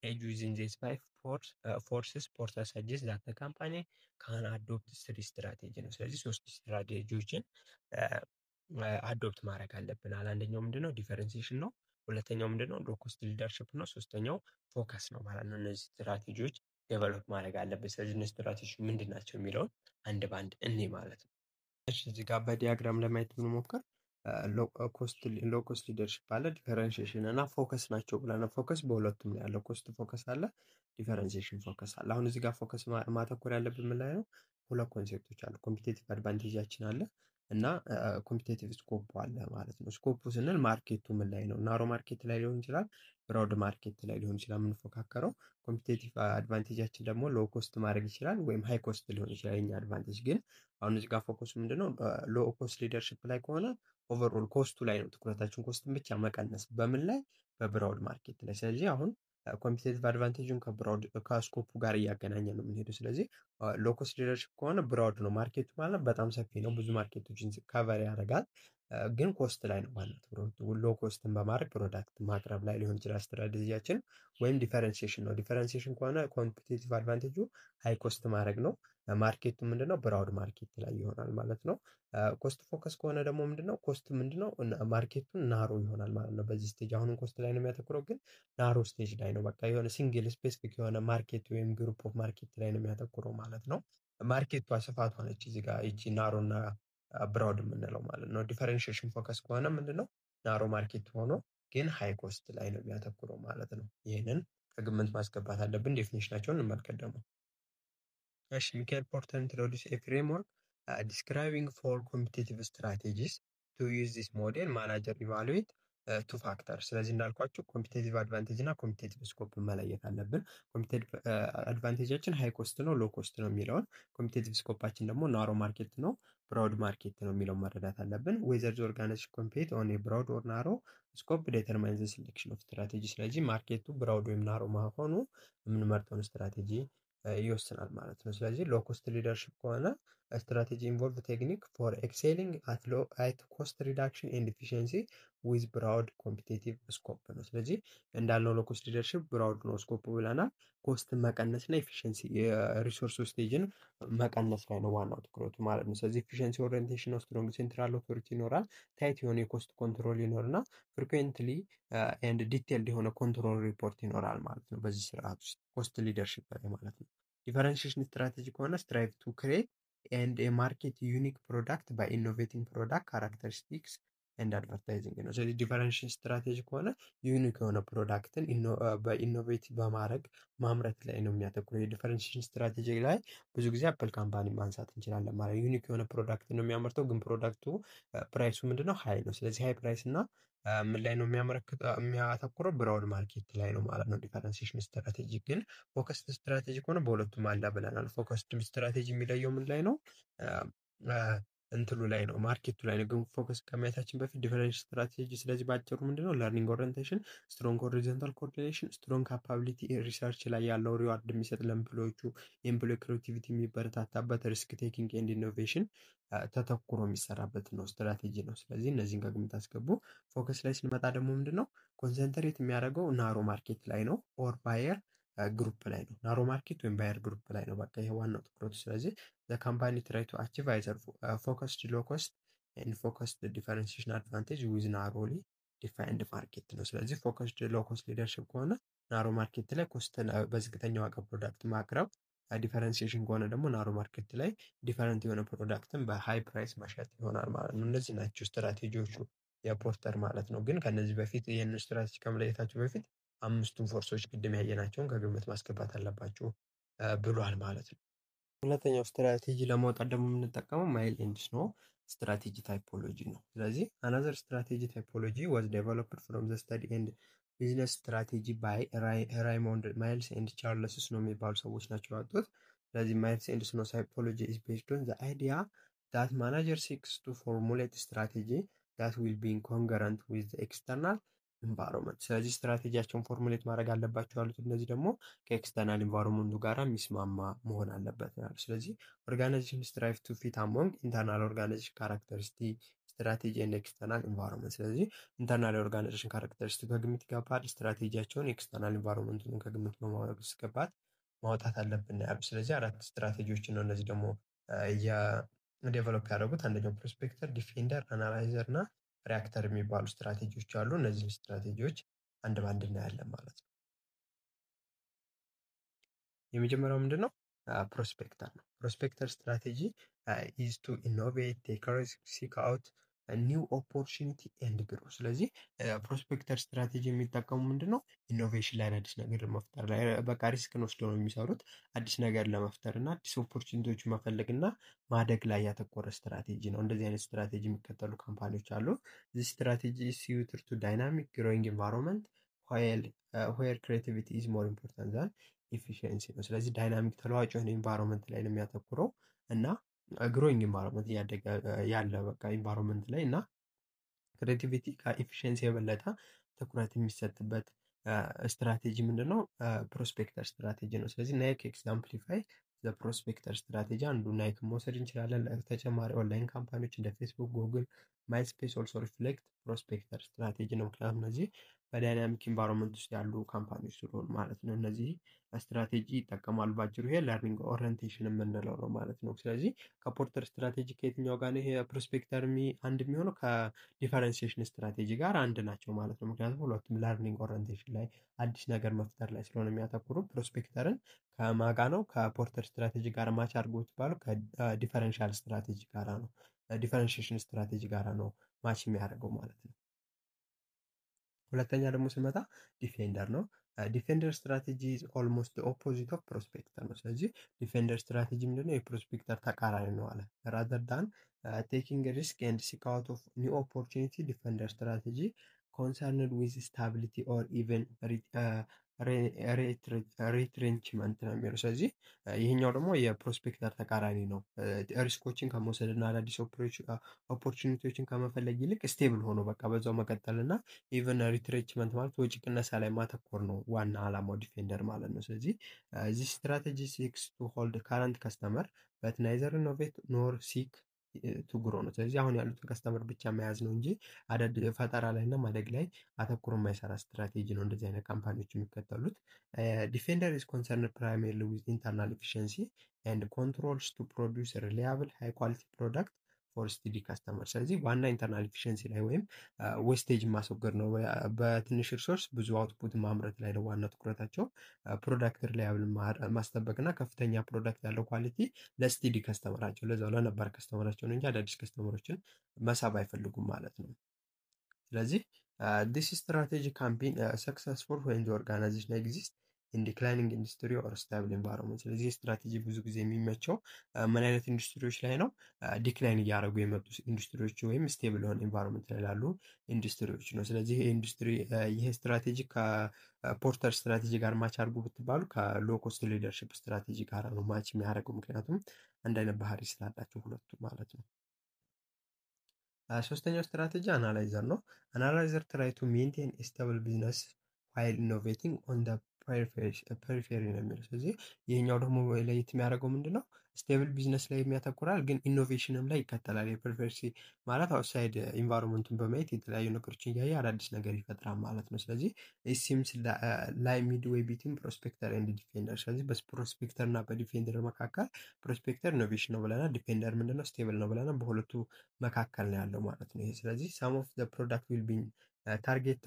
ኤጅ ዊዝን ዚስ 5 ፎርስስ ፖርተር ሰጀስት ዛት ዘ ካምፓኒ ካን አዶፕት 3 ስትራቴጂ ነው። ስለዚህ 3 ስትራቴጂዎችን አዶፕት ማድረግ አለብናል። አንደኛው ምንድነው? ዲፈረንሲዬሽን ነው። ሁለተኛው ምንድነው? ሎ ኮስት ሊደርሺፕ ነው። ሶስተኛው ፎከስ ነው ማለት ነው። እነዚህ ስትራቴጂዎች ዴቨሎፕ ማድረግ አለብን። ስለዚህ እነዚህ ስትራቴጂዎች ምንድን ናቸው የሚለውን አንድ ባንድ እኔ ማለት ነው። እሺ እዚህ ጋር በዲያግራም ለማየት ብንሞክር ሎ ኮስት ሊደርሺፕ አለ፣ ዲፈረንሺዬሽን እና ፎከስ ናቸው ብለናል። ፎከስ በሁለቱም ላይ ያለው ኮስት ፎከስ አለ፣ ዲፈረንሺዬሽን ፎከስ አለ። አሁን እዚህ ጋር ፎከስ ማተኮር ያለብን ምን ላይ ነው? ሁለት ኮንሴፕቶች አሉ። ኮምፒቲቲቭ አድቫንቴጃችን አለ እና ኮምፒቲቲቭ ስኮፕ አለ ማለት ነው። ስኮፑ ስንል ማርኬቱ ምን ላይ ነው? ናሮ ማርኬት ላይ ሊሆን ይችላል፣ ብሮድ ማርኬት ላይ ሊሆን ይችላል የምንፎካከረው። ኮምፒቲቲቭ አድቫንቴጃችን ደግሞ ሎ ኮስት ማድረግ ይችላል ወይም ሃይ ኮስት ሊሆን ይችላል የኛ አድቫንቴጅ። ግን አሁን እዚህ ጋር ፎከሱ ምንድነው? ሎ ኮስት ሊደርሺፕ ላይ ከሆነ ኦቨርኦል ኮስቱ ላይ ነው ትኩረታችን፣ ኮስትን ብቻ መቀነስ። በምን ላይ? በብራውድ ማርኬት ላይ። ስለዚህ አሁን ኮምፒቲቲቭ አድቫንቴጁን ከስኮፑ ጋር እያገናኘ ነው የምንሄደው። ስለዚህ ሎ ኮስት ሊደርሺፕ ከሆነ ብራውድ ነው ማርኬቱ ማለት በጣም ሰፊ ነው፣ ብዙ ማርኬቶችን ካቨር ያደርጋል። ግን ኮስት ላይ ነው ማለት ነው። ሎ ኮስትን በማድረግ ፕሮዳክት ማቅረብ ላይ ሊሆን ይችላል ስትራቴጂያችን። ወይም ዲፈረንሲዬሽን ነው። ዲፈረንሲዬሽን ከሆነ ኮምፒቲቲቭ አድቫንቴጁ ሃይ ኮስት ማድረግ ነው። ማርኬቱ ምንድነው? ብራውድ ማርኬት ላይ ይሆናል ማለት ነው። ኮስት ፎከስ ከሆነ ደግሞ ምንድነው? ኮስት ምንድነው? ማርኬቱን ናሮ ይሆናል ማለት ነው። በዚህ ስቴጅ አሁንም ኮስት ላይ ነው የሚያተኩረው፣ ግን ናሮ ስቴጅ ላይ ነው። በቃ የሆነ ሲንግል ስፔሲፊክ የሆነ ማርኬት ወይም ግሩፕ ኦፍ ማርኬት ላይ ነው የሚያተኩረው ማለት ነው። ማርኬቷ ስፋቷ ነች እዚህ ጋር ይቺ ናሮ እና ብራውድ የምንለው ማለት ነው። ዲፈረንሺዬሽን ፎከስ ከሆነ ምንድነው? ናሮ ማርኬት ሆኖ ግን ሃይ ኮስት ላይ ነው የሚያተኩረው ማለት ነው። ይህንን ከግምት ማስገባት አለብን። ዴፊኒሽናቸውን እንመልከት ደግሞ። እሺ ሚካኤል ፖርተር ኢንትሮዲውስ ኤ ፍሬምወርክ ዲስክራይቢንግ ፎር ኮምፒቲቲቭ ስትራቴጂስ ቱ ዩዝ ዚስ ሞዴል ማናጀር ኢቫሉዌት ቱ ፋክተር። ስለዚህ እንዳልኳችሁ ኮምፒቲቲቭ አድቫንቴጅ እና ኮምፒቲቲቭ ስኮፕ መለየት አለብን። ኮምፒቲቲቭ አድቫንቴጃችን ሃይ ኮስት ነው፣ ሎ ኮስት ነው የሚለውን፣ ኮምፒቲቲቭ ስኮፓችን ደግሞ ናሮ ማርኬት ነው፣ ብራውድ ማርኬት ነው የሚለው መረዳት አለብን። ዌዘር ዘ ኦርጋናይዜሽን ኮምፒት ኦን ብራውድ ኦር ናሮ ስኮፕ ዴተርማይን ዘ ሴሌክሽን ኦፍ ስትራቴጂ። ስለዚህ ማርኬቱ ብራውድ ወይም ናሮ መሆኑ የምንመርጠውን ስትራቴጂ ይወስናል ማለት ነው። ስለዚህ ሎ ኮስት ሊደርሺፕ ከሆነ ስትራቴጂ ኢንቮልቭ ቴክኒክ ፎር ኤክሴሊንግ አት ኮስት ሪዳክሽን ኤንድ ኤፊሽንሲ ዊዝ ብራውድ ኮምፒቲቲቭ ስኮፕ ነው። ስለዚህ እንዳልነው ሎ ኮስት ሊደርሺፕ ብራውድ ነው ስኮፕ ብለናል። ኮስትን መቀነስ እና ኤፊሽንሲ የሪሶርስ ስቴጅን መቀነስ ላይ ነው ዋናው ትኩረቱ ማለት ነው። ስለዚህ ኤፊሽንሲ ኦሪየንቴሽን ነው፣ ስትሮንግ ሴንትራል ኦቶሪቲ ይኖራል፣ ታይት የሆነ የኮስት ኮንትሮል ይኖርና ፍሪኩዌንትሊ ኤንድ ዲቴልድ የሆነ ኮንትሮል ሪፖርት ይኖራል ማለት ነው። በዚህ ስርዓት ውስጥ ኮስት ሊደርሺፕ ላይ ማለት ነው። ዲፈረንሺዬሽን ስትራቴጂ ከሆነ ስትራይቭ ቱ ክሬት ኤንድ የማርኬት ዩኒክ ፕሮዳክት ባይ ኢኖቬቲንግ ፕሮዳክት ካራክተሪስቲክስ ኤንድ አድቨርታይዚንግ ነው። ስለዚህ ዲፈረንሺዬሽን ስትራቴጂ ከሆነ ዩኒክ የሆነ ፕሮዳክትን በኢኖቬት በማድረግ ማምረት ላይ ነው የሚያተኩረው። የዲፈረንሺዬሽን ስትራቴጂ ላይ ብዙ ጊዜ አፕል ካምፓኒ ማንሳት እንችላለን ማለት ዩኒክ የሆነ ፕሮዳክት ነው የሚያመርተው፣ ግን ፕሮዳክቱ ፕራይሱ ምንድነው? ሃይ ነው። ስለዚህ ሃይ ፕራይስ እና ምን ላይ ነው የሚያተኩረው? ብራውድ ማርኬት ላይ ነው ማለት ነው። ዲፈረንሺዬሽን ስትራቴጂ ግን ፎከስድ ስትራቴጂ ከሆነ በሁለቱም አለ ብለናል። ፎከስድ ስትራቴጂ የሚለየው ምን ላይ ነው? እንትሉ ላይ ነው፣ ማርኬቱ ላይ ነው። ግን ፎከስ ከማየታችን በፊት ዲፈረንሺዬሽን ስትራቴጂ ስለዚህ ባጭሩ ምንድነው? ለርኒንግ ኦሪየንቴሽን፣ ስትሮንግ ሆሪዞንታል ኮኦርዲኔሽን፣ ስትሮንግ ካፓቢሊቲ ሪሰርች ላይ ያለው ሪዋርድ የሚሰጥ ለኤምፕሎዮቹ የኤምፕሎይ ክሬቲቪቲ የሚበረታታበት፣ ሪስክ ቴኪንግ ኤንድ ኢኖቬሽን ተተኩሮ የሚሰራበት ነው ስትራቴጂ ነው። ስለዚህ እነዚህን ከግምት አስገቡ። ፎከስ ላይ ስንመጣ ደግሞ ምንድነው? ኮንሰንትሬት የሚያደርገው ናሮ ማርኬት ላይ ነው። ኦር ባየር ግሩፕ ላይ ነው። ናሮ ማርኬት ወይም ባየር ግሩፕ ላይ ነው። በቃ ይሄ ዋናው ትኩረቱ። ስለዚህ ዘ ካምፓኒ ትራይ ቱ አቺቭ አይዘር ፎከስድ ሎ ኮስት ኤንድ ፎከስድ ዲፈረንሺዬሽን አድቫንቴጅ ዊዝ ናሮሊ ዲፋይንድ ማርኬት ነው። ስለዚህ ፎከስድ ሎ ኮስት ሊደርሽፕ ከሆነ ናሮ ማርኬት ላይ ኮስትን በዝቅተኛ ዋጋ ፕሮዳክት ማቅረብ፣ ዲፈረንሲዬሽን ከሆነ ደግሞ ናሮ ማርኬት ላይ ዲፈረንት የሆነ ፕሮዳክትን በሃይ ፕራይስ መሸጥ ይሆናል ማለት ነው። እነዚህ ናቸው ስትራቴጂዎቹ የፖርተር ማለት ነው። ግን ከነዚህ በፊት ይህንን ስትራቴጂ ከመለየታችሁ በፊት አምስቱን ፎርሶች ቅድም ያየናቸውን ከግምት ማስገባት አለባችሁ ብሏል ማለት ነው። ሁለተኛው ስትራቴጂ ለማውጣት ደግሞ የምንጠቀመው ማይል ኤንድ ስኖ ስትራቴጂ ታይፖሎጂ ነው። ስለዚህ አናዘር ስትራቴጂ ታይፖሎጂ ዋዝ ዴቨሎፕድ ፍሮም ዘ ስታዲ ኤንድ ቢዝነስ ስትራቴጂ ባይ ራይሞንድ ማይልስ ኤንድ ቻርልስ ስኖ የሚባሉ ሰዎች ናቸው ያወጡት። ስለዚህ ማይልስ ኤንድ ስኖ ታይፖሎጂ ኢዝ ቤዝድ ኦን ዘ አይዲያ ዳት ማናጀር ሲክስ ቱ ፎርሙሌት ስትራቴጂ ዳት ዊል ቢ ኮንገረንት ዊዝ ኤክስተርናል ኢንቫይሮንመንት። ስለዚህ ስትራቴጂያቸውን ፎርሙሌት ማድረግ አለባቸው ያሉት እነዚህ ደግሞ ከኤክስተርናል ኢንቫይሮንመንቱ ጋር የሚስማማ መሆን አለበት ያሉ። ስለዚህ ኦርጋናይዜሽን ስትራይቭ ቱ ፊት አሞንግ ኢንተርናል ኦርጋናይዜሽን ካራክተሪስቲክ ስትራቴጂ ኤንድ ኤክስተርናል ኢንቫይሮንመንት። ስለዚህ ኢንተርናል ኦርጋናይዜሽን ካራክተሪስቲክ ከግምት ይገባል። ስትራቴጂያቸውን ኤክስተርናል ኢንቫይሮንመንቱን ከግምት በማስገባት ማውጣት አለብን ያሉ። ስለዚህ አራት ስትራቴጂዎችን ነው እነዚህ ደግሞ ዴቨሎፕ ያደረጉት። አንደኛው ፕሮስፔክተር፣ ዲፌንደር፣ አናላይዘር እና ሪያክተር የሚባሉ ስትራቴጂዎች አሉ። እነዚህ ስትራቴጂዎች አንድ ባንድ እናያለን ማለት ነው። የመጀመሪያው ምንድን ነው? ፕሮስፔክተር ነው። ፕሮስፔክተር ስትራቴጂ ኢዝ ቱ ኢኖቬት ቴክ ሪስክ ሲክ አውት ኒው ኦፖርቹኒቲ ኤንድ ግሮ። ስለዚህ ፕሮስፔክተር ስትራቴጂ የሚጠቀሙ ምንድን ነው? ኢኖቬሽን ላይ አዲስ ነገር መፍጠር ላይ በቃ ሪስክን ወስደው ነው የሚሰሩት። አዲስ ነገር ለመፍጠር እና አዲስ ኦፖርቹኒቲዎች መፈለግ እና ማደግ ላይ ያተኮረ ስትራቴጂ ነው። እንደዚህ አይነት ስትራቴጂ የሚከተሉ ካምፓኒዎች አሉ። ዚህ ስትራቴጂ ሲዩትድ ቱ ዳይናሚክ ግሮዊንግ ኢንቫይሮንመንት ዌር ክሬቲቪቲ ኢዝ ሞር ኢምፖርታንት ዛን ኢፊሽንሲ ነው። ስለዚህ ዳይናሚክ ተለዋጭ የሆነ ኢንቫይሮንመንት ላይ ነው የሚያተኩረው እና ግሮዊንግ ኢንቫይሮንመንት እያደገ ያለ በቃ ኢንቫይሮንመንት ላይ እና ክሬቲቪቲ ከኢፊሽንሲ የበለጠ ትኩረት የሚሰጥበት ስትራቴጂ ምንድን ነው? ፕሮስፔክተር ስትራቴጂ ነው። ስለዚህ ናይክ ኤግዛምፕሊፋይ ዘ ፕሮስፔክተር ስትራቴጂ አንዱ ናይክ መውሰድ እንችላለን። ተጨማሪ ኦንላይን ካምፓኒዎች እንደ ፌስቡክ፣ ጉግል፣ ማይስፔስ ኦልሶ ሪፍሌክት ፕሮስፔክተር ስትራቴጂ ነው። ምክንያቱም እነዚህ በዳይናሚክ ኢንቫይሮንመንት ውስጥ ያሉ ካምፓኒዎች ስለሆኑ ማለት ነው። እነዚህ ስትራቴጂ ይጠቀማሉ። ባጭሩ ይሄ ለርኒንግ ኦሪየንቴሽን የምንለው ነው ማለት ነው። ስለዚህ ከፖርተር ስትራቴጂ ከየትኛው ጋር ነው ይሄ ፕሮስፔክተር አንድ የሚሆነው? ከዲፈረንሲዬሽን ስትራቴጂ ጋር አንድ ናቸው ማለት ነው። ምክንያቱም ሁለቱም ለርኒንግ ኦሪየንቴሽን ላይ አዲስ ነገር መፍጠር ላይ ስለሆነ የሚያተኩሩ። ፕሮስፔክተርን ከማጋ ነው ከፖርተር ስትራቴጂ ጋር ማች አድርጎ ባሉ ከዲፈረንሻል ስትራቴጂ ጋራ ነው ዲፈረንሺዬሽን ስትራቴጂ ጋራ ነው ማች የሚያደርገው ማለት ነው። ሁለተኛ ደግሞ ስንመጣ ዲፌንደር ነው። ዲፌንደር ስትራቴጂ ኦልሞስት ኦፖዚት ኦፍ ፕሮስፔክተር ነው። ስለዚህ ዲፌንደር ስትራቴጂ ምንድነው? የፕሮስፔክተር ተቃራኒ ነው አለ። ራዘር ዳን ቴኪንግ ሪስክ ኤንድ ሲክ አውት ኦፍ ኒው ኦፖርቹኒቲ ዲፌንደር ስትራቴጂ ኮንሰርንድ ዊዝ ስታቢሊቲ ኦር ኢቨን ሪትሬንችመንት ነው የሚለው። ስለዚህ ይህኛው ደግሞ የፕሮስፔክተር ተቃራኒ ነው። ሪስኮችን ከመውሰድ እና አዳዲስ ኦፖርቹኒቲዎችን ከመፈለግ ይልቅ ስቴብል ሆኖ በቃ በዛው መቀጠል እና ኢቨን ሪትሬንችመንት ማለት ወጪ ቅነሳ ላይ ማተኮር ነው ዋና አላማው ዲፌንደር ማለት ነው። ስለዚህ እዚህ ስትራቴጂ ሲክስ ቱ ሆልድ ካረንት ከስተመር በት ናይዘር ኢኖቬት ኖር ሲክ ቱ ግሮ ነው። ስለዚህ አሁን ያሉትን ከስተመር ብቻ መያዝ ነው እንጂ ፈጠራ ላይ እና ማደግ ላይ አተኩሮ የማይሰራ ስትራቴጂ ነው እንደዚህ አይነት ካምፓኒዎች የሚከተሉት። ዲፌንደር ኢዝ ኮንሰርንድ ፕራይሜርሊ ዊዝ ኢንተርናል ኤፊሽንሲ ኤንድ ኮንትሮልስ ቱ ፕሮዲውስ ሪላያብል ሃይ ኳሊቲ ፕሮዳክት ፎር ስቲዲ ከስተመር። ስለዚህ ዋና ኢንተርናል ኤፊሽንሲ ላይ ወይም ዌስቴጅ ማስወገድ ነው። በትንሽ ሪሶርስ ብዙ አውትፑት ማምረት ላይ ነው ዋና ትኩረታቸው። ፕሮዳክት ሪላያብል ማስጠበቅ እና ከፍተኛ ፕሮዳክት ያለው ኳሊቲ ለስቲዲ ከስተመራቸው ለዛው ለነባር ከስተመራቸው ነው እንጂ አዳዲስ ከስተመሮችን መሳብ አይፈልጉም ማለት ነው። ስለዚህ ዲስ ስትራቴጂ ካምፔን ሰክሰስፉል ዌን ዘ ኦርጋናይዜሽን ኤግዚስት ኢን ዲክላይኒንግ ኢንዱስትሪ ኦር ስታብል ኢንቫይሮንመንት። ስለዚህ ስትራቴጂ ብዙ ጊዜ የሚመቸው ምን አይነት ኢንዱስትሪዎች ላይ ነው? ዲክላይን እያደረጉ የመጡ ኢንዱስትሪዎች ወይም ስቴብል የሆነ ኢንቫይሮንመንት ላይ ላሉ ኢንዱስትሪዎች ነው። ስለዚህ ይሄ ስትራቴጂ ከፖርተር ስትራቴጂ ጋር ማች አድርጉ ብትባሉ ከሎ ኮስት ሊደርሽፕ ስትራቴጂ ጋር ነው ማች የሚያደርገው። ምክንያቱም አንድ አይነት ባህሪ ስላላቸው ሁለቱ ማለት ነው። ሶስተኛው ስትራቴጂ አናላይዘር ነው። አናላይዘር ትራይ ቱ ሜንቴን ስታብል ቢዝነስ ዋይል ኢኖቬቲንግ ኦን ደ ፐሪፌሪ ነው የሚለው። ስለዚህ ይሄኛው ደግሞ ለየት የሚያደርገው ምንድነው? ስቴብል ቢዝነስ ላይ የሚያተኩራል፣ ግን ኢኖቬሽንም ላይ ይከተላል። የፐሪፌሪ ማለት አውትሳይድ ኢንቫይሮንመንቱን በማየት የተለያዩ ነገሮችን እያየ አዳዲስ ነገር ይፈጥራል ማለት ነው። ስለዚህ ሲምስ ላይ ሚድዌይ ቢትዊን ፕሮስፔክተር ኤንድ ዲፌንደር። ስለዚህ በፕሮስፔክተር እና በዲፌንደር መካከል ፕሮስፔክተር ኢኖቬሽን ነው ብለናል፣ ዲፌንደር ምንድነው? ስቴብል ነው ብለናል። በሁለቱ መካከል ነው ያለው ማለት ነው ይሄ። ስለዚህ ሰም ኦፍ ዘ ፕሮዳክት ዊል ቢ ታርጌት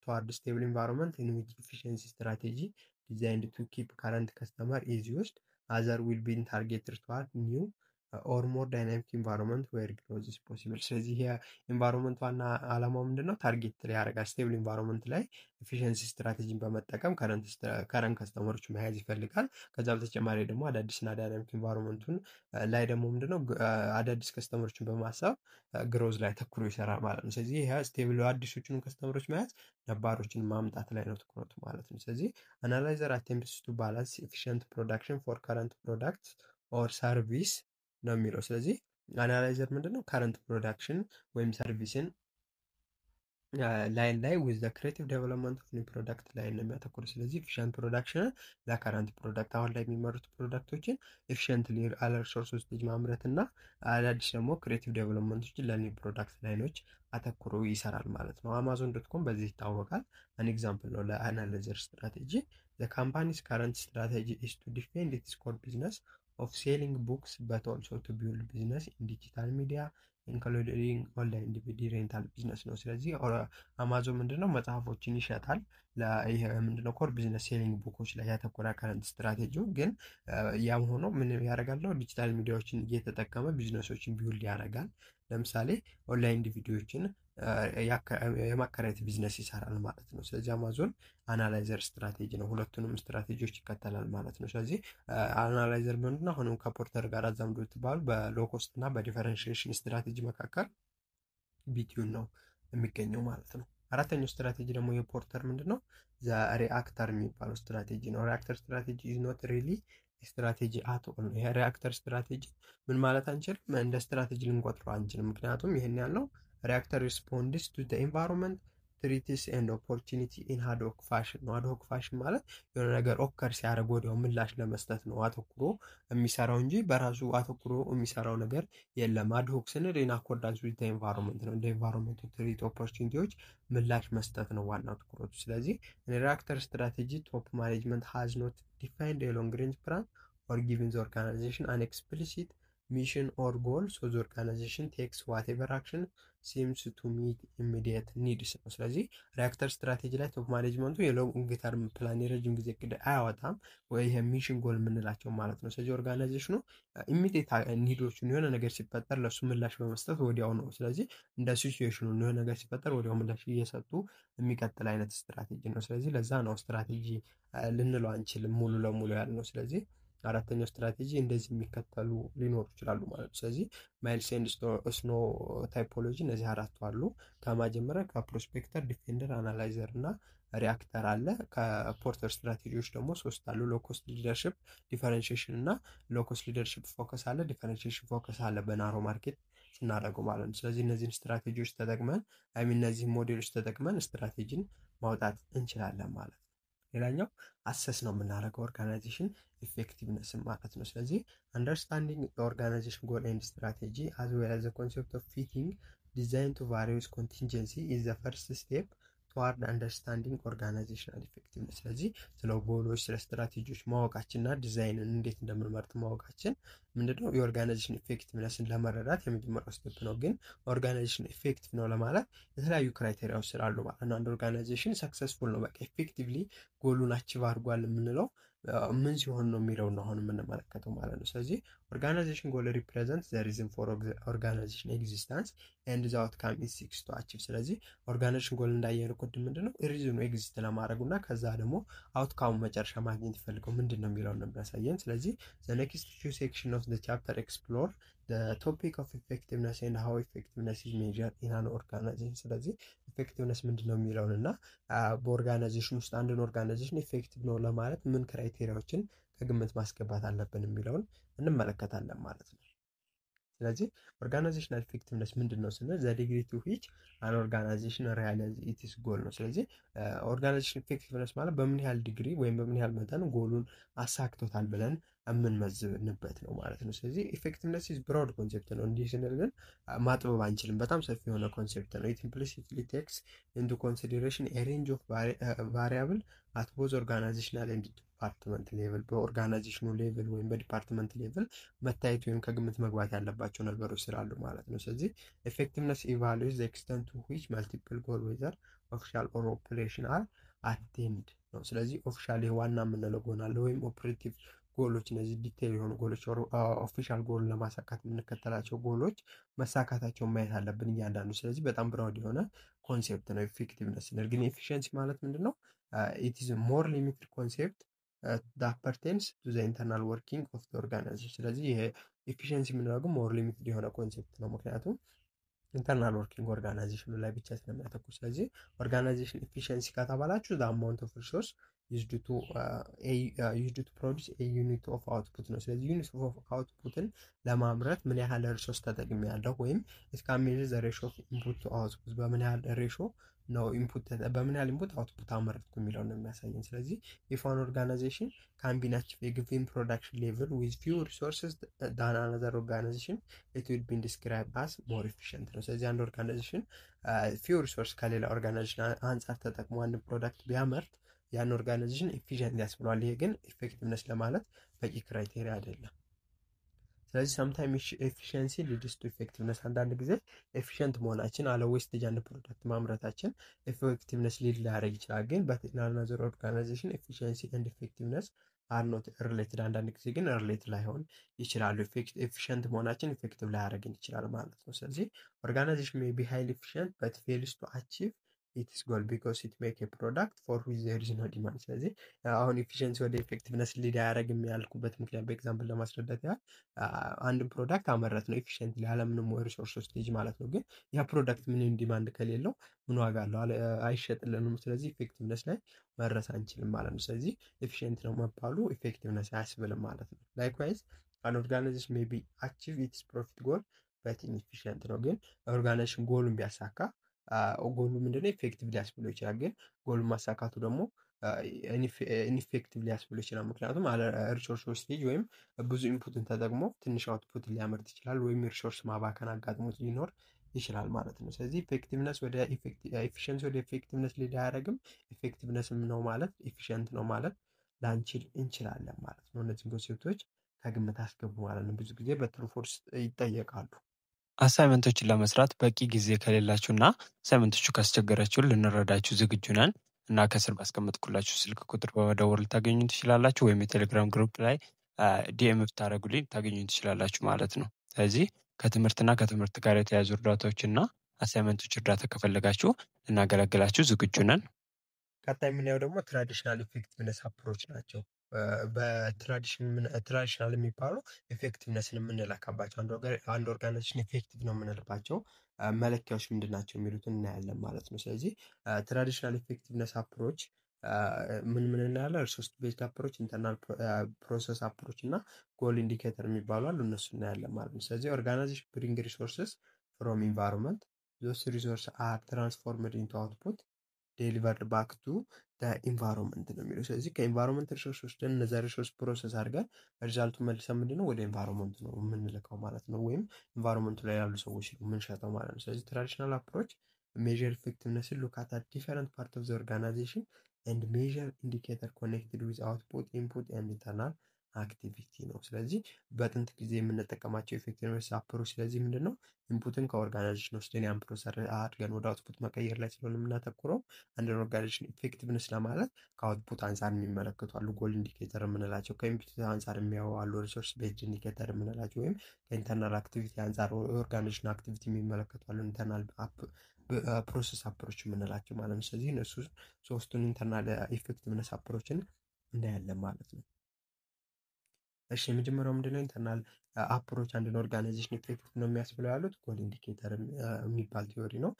toward stable environment in which efficiency strategy designed to keep current customer is used. Other will be targeted toward new or more dynamic environment where growth is possible. ስለዚህ ይሄ ኢንቫይሮንመንት ዋና ዓላማው ምንድነው? ታርጌት ያደርጋል ስቴብል ኢንቫይሮንመንት ላይ ኤፊሽንሲ ስትራቴጂን በመጠቀም ከረንት ከስተመሮች መያዝ ይፈልጋል። ከዛ በተጨማሪ ደግሞ አዳዲስና ዳይናሚክ ኢንቫይሮንመንቱን ላይ ደግሞ ምንድነው አዳዲስ ከስተመሮችን በማሰብ ግሮዝ ላይ ተኩሮ ይሰራል ማለት ነው። ስለዚህ ይሄ ስቴብል አዲሶቹን ከስተመሮች መያዝ ነባሮችን ማምጣት ላይ ነው ትኩረቱ ማለት ነው። ስለዚህ አናላይዘር አቴምፕትስ ቱ ባላንስ ኤፊሽንት ፕሮዳክሽን ፎር ከረንት ፕሮዳክት ኦር ሰርቪስ ነው የሚለው። ስለዚህ አናላይዘር ምንድነው? ከረንት ፕሮዳክሽን ወይም ሰርቪስን ላይን ላይ ዊዝ ዘ ክሬቲቭ ዴቨሎፕመንት ኦፍ ኒው ፕሮዳክት ላይ ነው የሚያተኩሩ። ስለዚህ ኤፊሽንት ፕሮዳክሽንን ለከረንት ፕሮዳክት አሁን ላይ የሚመሩት ፕሮዳክቶችን ኤፊሽንትሊ አለ ሪሶርሶች ልጅ ማምረት እና አዳዲስ ደግሞ ክሬቲቭ ዴቨሎፕመንቶችን ለኒው ፕሮዳክት ላይኖች አተኩሮ ይሰራል ማለት ነው። አማዞን ዶት ኮም በዚህ ይታወቃል። አን ኤግዛምፕል ነው ለአናላይዘር ስትራቴጂ። ዘ ካምፓኒስ ከረንት ስትራቴጂ ኢስ ቱ ዲፌንድ ኢትስ ኮር ቢዝነስ ኦፍ ሴሊንግ ቡክስ በት ኦልሶ ቱ ቢልድ ቢዝነስ ኢን ዲጂታል ሚዲያ ኢንክሉዲንግ ኦንላይን ዲቪዲ ሬንታል ቢዝነስ ነው። ስለዚህ አማዞን ምንድነው? መጽሐፎችን ይሸጣል። ይሄ ምንድነው? ኮር ቢዝነስ ሴሊንግ ቡኮች ላይ ያተኮረ ከረንት ስትራቴጂው ግን ያም ሆኖ ምን ያደርጋል? ዲጂታል ሚዲያዎችን እየተጠቀመ ቢዝነሶችን ቢውልድ ያደርጋል። ለምሳሌ ኦንላይን ዲቪዲዎችን የማከራየት ቢዝነስ ይሰራል ማለት ነው። ስለዚህ አማዞን አናላይዘር ስትራቴጂ ነው፣ ሁለቱንም ስትራቴጂዎች ይከተላል ማለት ነው። ስለዚህ አናላይዘር ምንድነው? አሁንም ከፖርተር ጋር አዛምዶ ትባሉ በሎኮስት እና በዲፈረንሺዬሽን ስትራቴጂ መካከል ቢትዊን ነው የሚገኘው ማለት ነው። አራተኛው ስትራቴጂ ደግሞ የፖርተር ምንድነው? ዘ ሪአክተር የሚባለው ስትራቴጂ ነው። ሪአክተር ስትራቴጂ ኢዝ ኖት ሪሊ ስትራቴጂ አት ኦል ነው። ይሄ ሪአክተር ስትራቴጂ ምን ማለት አንችልም፣ እንደ ስትራቴጂ ልንቆጥረው አንችልም። ምክንያቱም ይሄን ያለው ሪአክተር ሪስፖንድስ ቱ ዘ ኢንቫይሮንመንት ትሪቲስ ኤንድ ኦፖርቹኒቲ ኢን ሃድሆክ ፋሽን ነው። ሃድሆክ ፋሽን ማለት የሆነ ነገር ኦከር ሲያደርግ ወዲያው ምላሽ ለመስጠት ነው አተኩሮ የሚሰራው እንጂ በራሱ አተኩሮ የሚሰራው ነገር የለም። አድሆክ ስንል ኢን አኮርዳንስ ዊዝ ዘ ኢንቫይሮንመንት ነው። እንደ ኢንቫይሮንመንቱ ትሪት ኦፖርቹኒቲዎች ምላሽ መስጠት ነው ዋናው ትኩረቱ። ስለዚህ ሪአክተር ስትራቴጂ ቶፕ ማኔጅመንት ሃዝ ኖት ዲፋይንድ ኤ ሎንግ ሬንጅ ፕላን ኦር ጊቭን ዘ ኦርጋናይዜሽን አን ኤክስፕሊሲት mission or goal, so the organization takes whatever action seems to meet immediate needs ነው። ስለዚህ ሪአክተር ስትራቴጂ ላይ ቶፕ ማኔጅመንቱ የሎንግ ተርም ፕላን የረጅም ጊዜ እቅድ አያወጣም ወይ ይሄ ሚሽን ጎል የምንላቸው ማለት ነው። ስለዚህ ኦርጋናይዜሽኑ ኢሚዲየት ኒዶቹን የሆነ ነገር ሲፈጠር ለሱ ምላሽ በመስጠት ወዲያው ነው። ስለዚህ እንደ ሲቹዌሽኑ የሆነ ነገር ሲፈጠር ወዲያው ምላሽ እየሰጡ የሚቀጥል አይነት ስትራቴጂ ነው። ስለዚህ ለዛ ነው ስትራቴጂ ልንለው አንችልም ሙሉ ለሙሉ ያልነው። ስለዚህ አራተኛው ስትራቴጂ እንደዚህ የሚከተሉ ሊኖሩ ይችላሉ ማለት ነው። ስለዚህ ማይልስ ኤንድ ስኖ ታይፖሎጂ እነዚህ አራቱ አሉ። ከመጀመሪያ ከፕሮስፔክተር፣ ዲፌንደር፣ አናላይዘር እና ሪአክተር አለ። ከፖርተር ስትራቴጂዎች ደግሞ ሶስት አሉ። ሎኮስት ሊደርሽፕ፣ ዲፈረንሺዬሽን እና ሎኮስት ሊደርሽፕ ፎከስ አለ፣ ዲፈረንሺዬሽን ፎከስ አለ በናሮ ማርኬት ስናደርገው ማለት ነው። ስለዚህ እነዚህን ስትራቴጂዎች ተጠቅመን እነዚህን ሞዴሎች ተጠቅመን ስትራቴጂን ማውጣት እንችላለን ማለት ነው። ሌላኛው አሰስ ነው የምናደርገው ኦርጋናይዜሽን ኢፌክቲቭነስን ማለት ነው። ስለዚህ አንደርስታንዲንግ ኦርጋናይዜሽን ጎል ኤንድ ስትራቴጂ አዝ ዌል አዝ ዘ ኮንሴፕት ኦፍ ፊቲንግ ዲዛይን ቱ ቫሪየስ ኮንቲንጀንሲ ኢዝ ዘ ፈርስት ስቴፕ ተዋርድ አንደርስታንዲንግ ኦርጋናይዜሽናል ኢፌክቲቭነስ። ስለዚህ ስለ ጎሎች፣ ስለ ስትራቴጂዎች ማወቃችንና ዲዛይንን እንዴት እንደምንመርጥ ማወቃችን ምንድነው የኦርጋናይዜሽን ኢፌክቲቭነስን ለመረዳት የመጀመሪያው ስቴፕ ነው። ግን ኦርጋናይዜሽን ኢፌክቲቭ ነው ለማለት የተለያዩ ክራይቴሪያዎች ስላሉ ማለት ነው። አንድ ኦርጋናይዜሽን ሰክሰስፉል ነው በቃ ኢፌክቲቭሊ ጎሉን አቺቭ አድርጓል የምንለው ምን ሲሆን ነው የሚለው ነው አሁን የምንመለከተው ማለት ነው። ስለዚህ ኦርጋናይዜሽን ጎል ሪፕሬዘንት ዘ ሪዝን ፎር ኦርጋናይዜሽን ኤግዚስተንስ ኤንድ ዘ አውትካም ኢዝ ሲክስ ቱ አቺቭ። ስለዚህ ኦርጋናይዜሽን ጎል እንዳየን ቅድም ምንድነው ሪዝኑ ኤግዚስት ለማድረጉ እና ከዛ ደግሞ አውትካሙ መጨረሻ ማግኘት ይፈልገው ምንድነው የሚለውን ነው የሚያሳየን። ስለዚህ ዘ ኔክስት ፊው ሴክሽን ኦፍ ዘ ቻፕተር ኤክስፕሎር the topic of effectiveness and how effectiveness is measured in an organization። ስለዚህ ኢፌክቲቭነስ ምንድነው የሚለውን እና በኦርጋናይዜሽን ውስጥ አንድን ኦርጋናይዜሽን ኢፌክቲቭ ነው ለማለት ምን ክራይቴሪያዎችን ከግምት ማስገባት አለብን የሚለውን እንመለከታለን ማለት ነው። ስለዚህ ኦርጋናይዜሽናል ኢፌክቲቭነስ ምንድን ነው ስንል ዘ ዲግሪ ቱ ዊች አን ኦርጋናይዜሽን ሪያላይዝ ኢትስ ጎል ነው። ስለዚህ ኦርጋናይዜሽን ኢፌክቲቭነስ ማለት በምን ያህል ዲግሪ ወይም በምን ያህል መጠን ጎሉን አሳክቶታል ብለን የምንመዝንበት ነው ማለት ነው። ስለዚህ ኢፌክቲቭነስ ኢዝ ብሮድ ኮንሴፕት ነው። እንዲህ ስንል ግን ማጥበብ አንችልም። በጣም ሰፊ የሆነ ኮንሴፕት ነው። ኢት ኢምፕሊሲትሊ ቴክስ ኢንቱ ኮንሲደሬሽን ኤ ሬንጅ ኦፍ ቫሪያብል አት ቦዝ ኦርጋናይዜሽናል ኤንድ ዲፓርትመንት ሌቭል፣ በኦርጋናይዜሽኑ ሌቭል ወይም በዲፓርትመንት ሌቭል መታየት ወይም ከግምት መግባት ያለባቸው ነገሮች ስላሉ ማለት ነው። ስለዚህ ኤፌክቲቭነስ ኢቫሉዌት ዘ ኤክስተንት ቱ ዊች መልቲፕል ጎል ዌዘር ኦፊሻል ኦር ኦፕሬሽናል አቴንድ ነው። ስለዚህ ኦፊሻል ዋና የምንለው ጎል አለ ወይም ኦፕሬቲቭ ጎሎች፣ እነዚህ ዲቴል የሆኑ ጎሎች ኦፊሻል ጎል ለማሳካት የምንከተላቸው ጎሎች መሳካታቸውን ማየት አለብን እያንዳንዱ። ስለዚህ በጣም ብራውድ የሆነ ኮንሴፕት ነው ኢፌክቲቭነስ ስንል። ግን ኤፊሽንሲ ማለት ምንድን ነው? ኢት ኢዝ ሞር ሊሚትድ ኮንሴፕት ዳት ፐርቴንስ ቱ ዘ ኢንተርናል ወርኪንግ ኦፍ ዘ ኦርጋናይዜሽን። ስለዚህ ይሄ ኤፊሽንሲ የምንለው ግን ሞር ሊሚትድ የሆነ ኮንሴፕት ነው፣ ምክንያቱም ኢንተርናል ወርኪንግ ኦርጋናይዜሽኑ ላይ ብቻ ስለሚያተኩር። ስለዚህ ኦርጋናይዜሽን ኤፊሽንሲ ከተባላችሁ ዘ አማውንት ኦፍ ሪሶርስ ዩዝድ ቱ ፕሮዲስ ኤ ዩኒት ኦፍ አውትፑት ነው። ስለዚህ ዩኒት ኦፍ አውትፑትን ለማምረት ምን ያህል ሪሶርስ ተጠቅሜ ያለው ወይም እስከ ሜዥር ዘ ሬሾ ኦፍ ኢንፑት ቱ አውትፑት፣ በምን ያህል ሬሾ ነው በምን ያህል ኢንፑት አውትፑት አመረትኩ የሚለው ነው የሚያሳየን። ስለዚህ ኢፍ አን ኦርጋናይዜሽን ካን ቢ አቺቭ ኤ ጊቨን ፕሮዳክሽን ሌቭል ዊዝ ፊው ሪሶርስስ ዳን አናዘር ኦርጋናይዜሽን ኢት ዊል ቢ ዲስክራይብድ አስ ሞር ኤፊሽንት ነው። ስለዚህ አንድ ኦርጋናይዜሽን ፊው ሪሶርስ ከሌላ ኦርጋናይዜሽን አንጻር ተጠቅሞ አንድ ፕሮዳክት ቢያመርት ያን ኦርጋናይዜሽን ኤፊሽንት ያስብለዋል። ይሄ ግን ኢፌክቲቭነስ ለማለት በቂ ክራይቴሪያ አይደለም። ስለዚህ ሰምታይም ኤፊሽንሲ ሊድስ ቱ ኢፌክቲቭነስ፣ አንዳንድ ጊዜ ኤፊሽንት መሆናችን አለ ዌስቴጅ አንድ ፕሮዳክት ማምረታችን ኤፌክቲቭነስ ሊድ ሊያደርግ ይችላል። ግን በአናዘር ኦርጋናይዜሽን ኤፊሽንሲ ኤንድ ኢፌክቲቭነስ አር ኖት ሪሌትድ፣ አንዳንድ ጊዜ ግን ሪሌት ላይሆን ይችላሉ። ኤፊሽንት መሆናችን ኢፌክቲቭ ላያደርግን ይችላል ማለት ነው። ስለዚህ ኦርጋናይዜሽን ሜይ ቢ ሃይሊ ኤፊሽንት በት ፌልስ ቱ አቺቭ ኢትስ ጎል ቢኮዝ ኢት ሜክ ኤ ፕሮዳክት ፎር ዊች ዜር ኢዝ ኖ ዲማንድ። ስለዚህ አሁን ኤፊሽንሲ ወደ ኤፌክቲቭነስ ሊድ አያደርግም ያልኩበት ምክንያት በኤግዛምፕል ለማስረዳት ያህል አንድን ፕሮዳክት አመረት ነው ኤፊሽንት ያለምንም ሪሶርስ ስቴጅ ማለት ነው። ግን ያ ፕሮዳክት ምንም ዲማንድ ከሌለው ምን ዋጋ አለው? አይሸጥልንም። ስለዚህ ኢፌክቲቭነስ ላይ መድረስ አንችልም ማለት ነው። ስለዚህ ኤፊሽንት ነው መባሉ ኢፌክቲቭነስ አያስብልም ማለት ነው። ላይክዋይዝ አን ኦርጋናይዜሽን ሜይ ቢ አቺቭ ኢትስ ፕሮፊት ጎል በት ኢንኤፊሽንት ነው። ግን ኦርጋናይዜሽን ጎሉን ቢያሳካ ጎሉ ምንድነው ኢፌክቲቭ ሊያስብለው ይችላል። ግን ጎሉ ማሳካቱ ደግሞ ኢንፌክቲቭ ሊያስብለው ይችላል። ምክንያቱም ሪሶርስ ስቴጅ ወይም ብዙ ኢንፑትን ተጠቅሞ ትንሽ አውትፑት ሊያመርት ይችላል፣ ወይም ሪሶርስ ማባከን አጋጥሞት ሊኖር ይችላል ማለት ነው። ስለዚህ ኢፌክቲቭነስ ወደ ኤፊሽንሲ ወደ ኢፌክቲቭነስ ሊድ አያደርግም። ኢፌክቲቭነስ ነው ማለት ኤፊሽንት ነው ማለት ላንችል እንችላለን ማለት ነው። እነዚህን ኮንሴፕቶች ከግምት አስገቡ ማለት ነው። ብዙ ጊዜ በትሩ ፎርስ ይጠየቃሉ። አሳይመንቶችን ለመስራት በቂ ጊዜ ከሌላችሁ እና አሳይመንቶቹ ካስቸገራችሁ ልንረዳችሁ ዝግጁ ነን እና ከስር ባስቀመጥኩላችሁ ስልክ ቁጥር በመደወል ልታገኙ ትችላላችሁ፣ ወይም የቴሌግራም ግሩፕ ላይ ዲኤም ብታደርጉልኝ ታገኙ ትችላላችሁ ማለት ነው። ስለዚህ ከትምህርትና ከትምህርት ጋር የተያዙ እርዳታዎችና አሳይመንቶች እርዳታ ከፈለጋችሁ ልናገለግላችሁ ዝግጁ ነን። ቀጣይ የምናየው ደግሞ ትራዲሽናል ኢፌክቲቭነስ አፕሮች ናቸው። በትራዲሽናል የሚባሉ ኢፌክቲቭነስን የምንለካባቸው አንድ ኦርጋናይዜሽን ኢፌክቲቭ ነው የምንልባቸው መለኪያዎች ምንድን ናቸው የሚሉትን እናያለን ማለት ነው። ስለዚህ ትራዲሽናል ኢፌክቲቭነስ አፕሮች ምን እናያለን? ሪሶርስ ቤዝድ አፕሮች፣ ኢንተርናል ፕሮሰስ አፕሮች እና ጎል ኢንዲኬተር የሚባሉ አሉ። እነሱ እናያለን ማለት ነው። ስለዚህ ኦርጋናይዜሽን ብሪንግ ሪሶርስስ ፍሮም ኢንቫይሮንመንት ዞስ ሪሶርስ አር ትራንስፎርምድ ኢንቱ አውትፑት ዴሊቨርድ ባክ ቱ ኢንቫይሮንመንት ነው የሚለው። ስለዚህ ከኢንቫይሮንመንት ሪሶርስ ወስደን እነዛ ሪሶርስ ፕሮሰስ አድርገን ሪዛልቱ መልሰን ምንድነው ወደ ኢንቫይሮንመንት ነው የምንልከው ማለት ነው፣ ወይም ኢንቫይሮንመንቱ ላይ ያሉ ሰዎች ነው የምንሸጠው ማለት ነው። ስለዚህ ትራዲሽናል አፕሮች ሜዥር ኢፌክቲቭነስን ሉክ አት ዲፈረንት ፓርት ኦፍ ዘ ኦርጋናይዜሽን ኤንድ ሜዥር ኢንዲኬተር ኮኔክትድ ዊዝ አውትፑት ኢንፑት ኤንድ ኢንተርናል አክቲቪቲ ነው። ስለዚህ በጥንት ጊዜ የምንጠቀማቸው ኢፌክቲቭነስ አፕሮች ስለዚህ ምንድነው ኢንፑትን ከኦርጋናይዜሽን ወስደን ያን ፕሮሰስ አድርገን ወደ አውትፑት መቀየር ላይ ስለሆነ የምናተኩረው አንድ ኦርጋናይዜሽን ኢፌክቲቭነስ ለማለት ከአውትፑት አንጻር የሚመለከቱ አሉ። ጎል ኢንዲኬተር የምንላቸው ከኢንፑት አንጻር የሚያዩ አሉ። ሪሶርስ ቤዝድ ኢንዲኬተር የምንላቸው ወይም ከኢንተርናል አክቲቪቲ አንጻር ኦርጋናይዜሽን አክቲቪቲ የሚመለከቱ አሉ። ኢንተርናል ፕሮሰስ አፕሮች የምንላቸው ማለት ነው። ስለዚህ እነሱ ሶስቱን ኢንተርናል ኢፌክቲቭነስ አፕሮችን እናያለን ማለት ነው። እሺ የመጀመሪያው ምንድነው ኢንተርናል አፕሮች አንድን ኦርጋናይዜሽን ኢፌክቲቭ ነው የሚያስብለው ያሉት ጎል ኢንዲኬተር የሚባል ቲዮሪ ነው።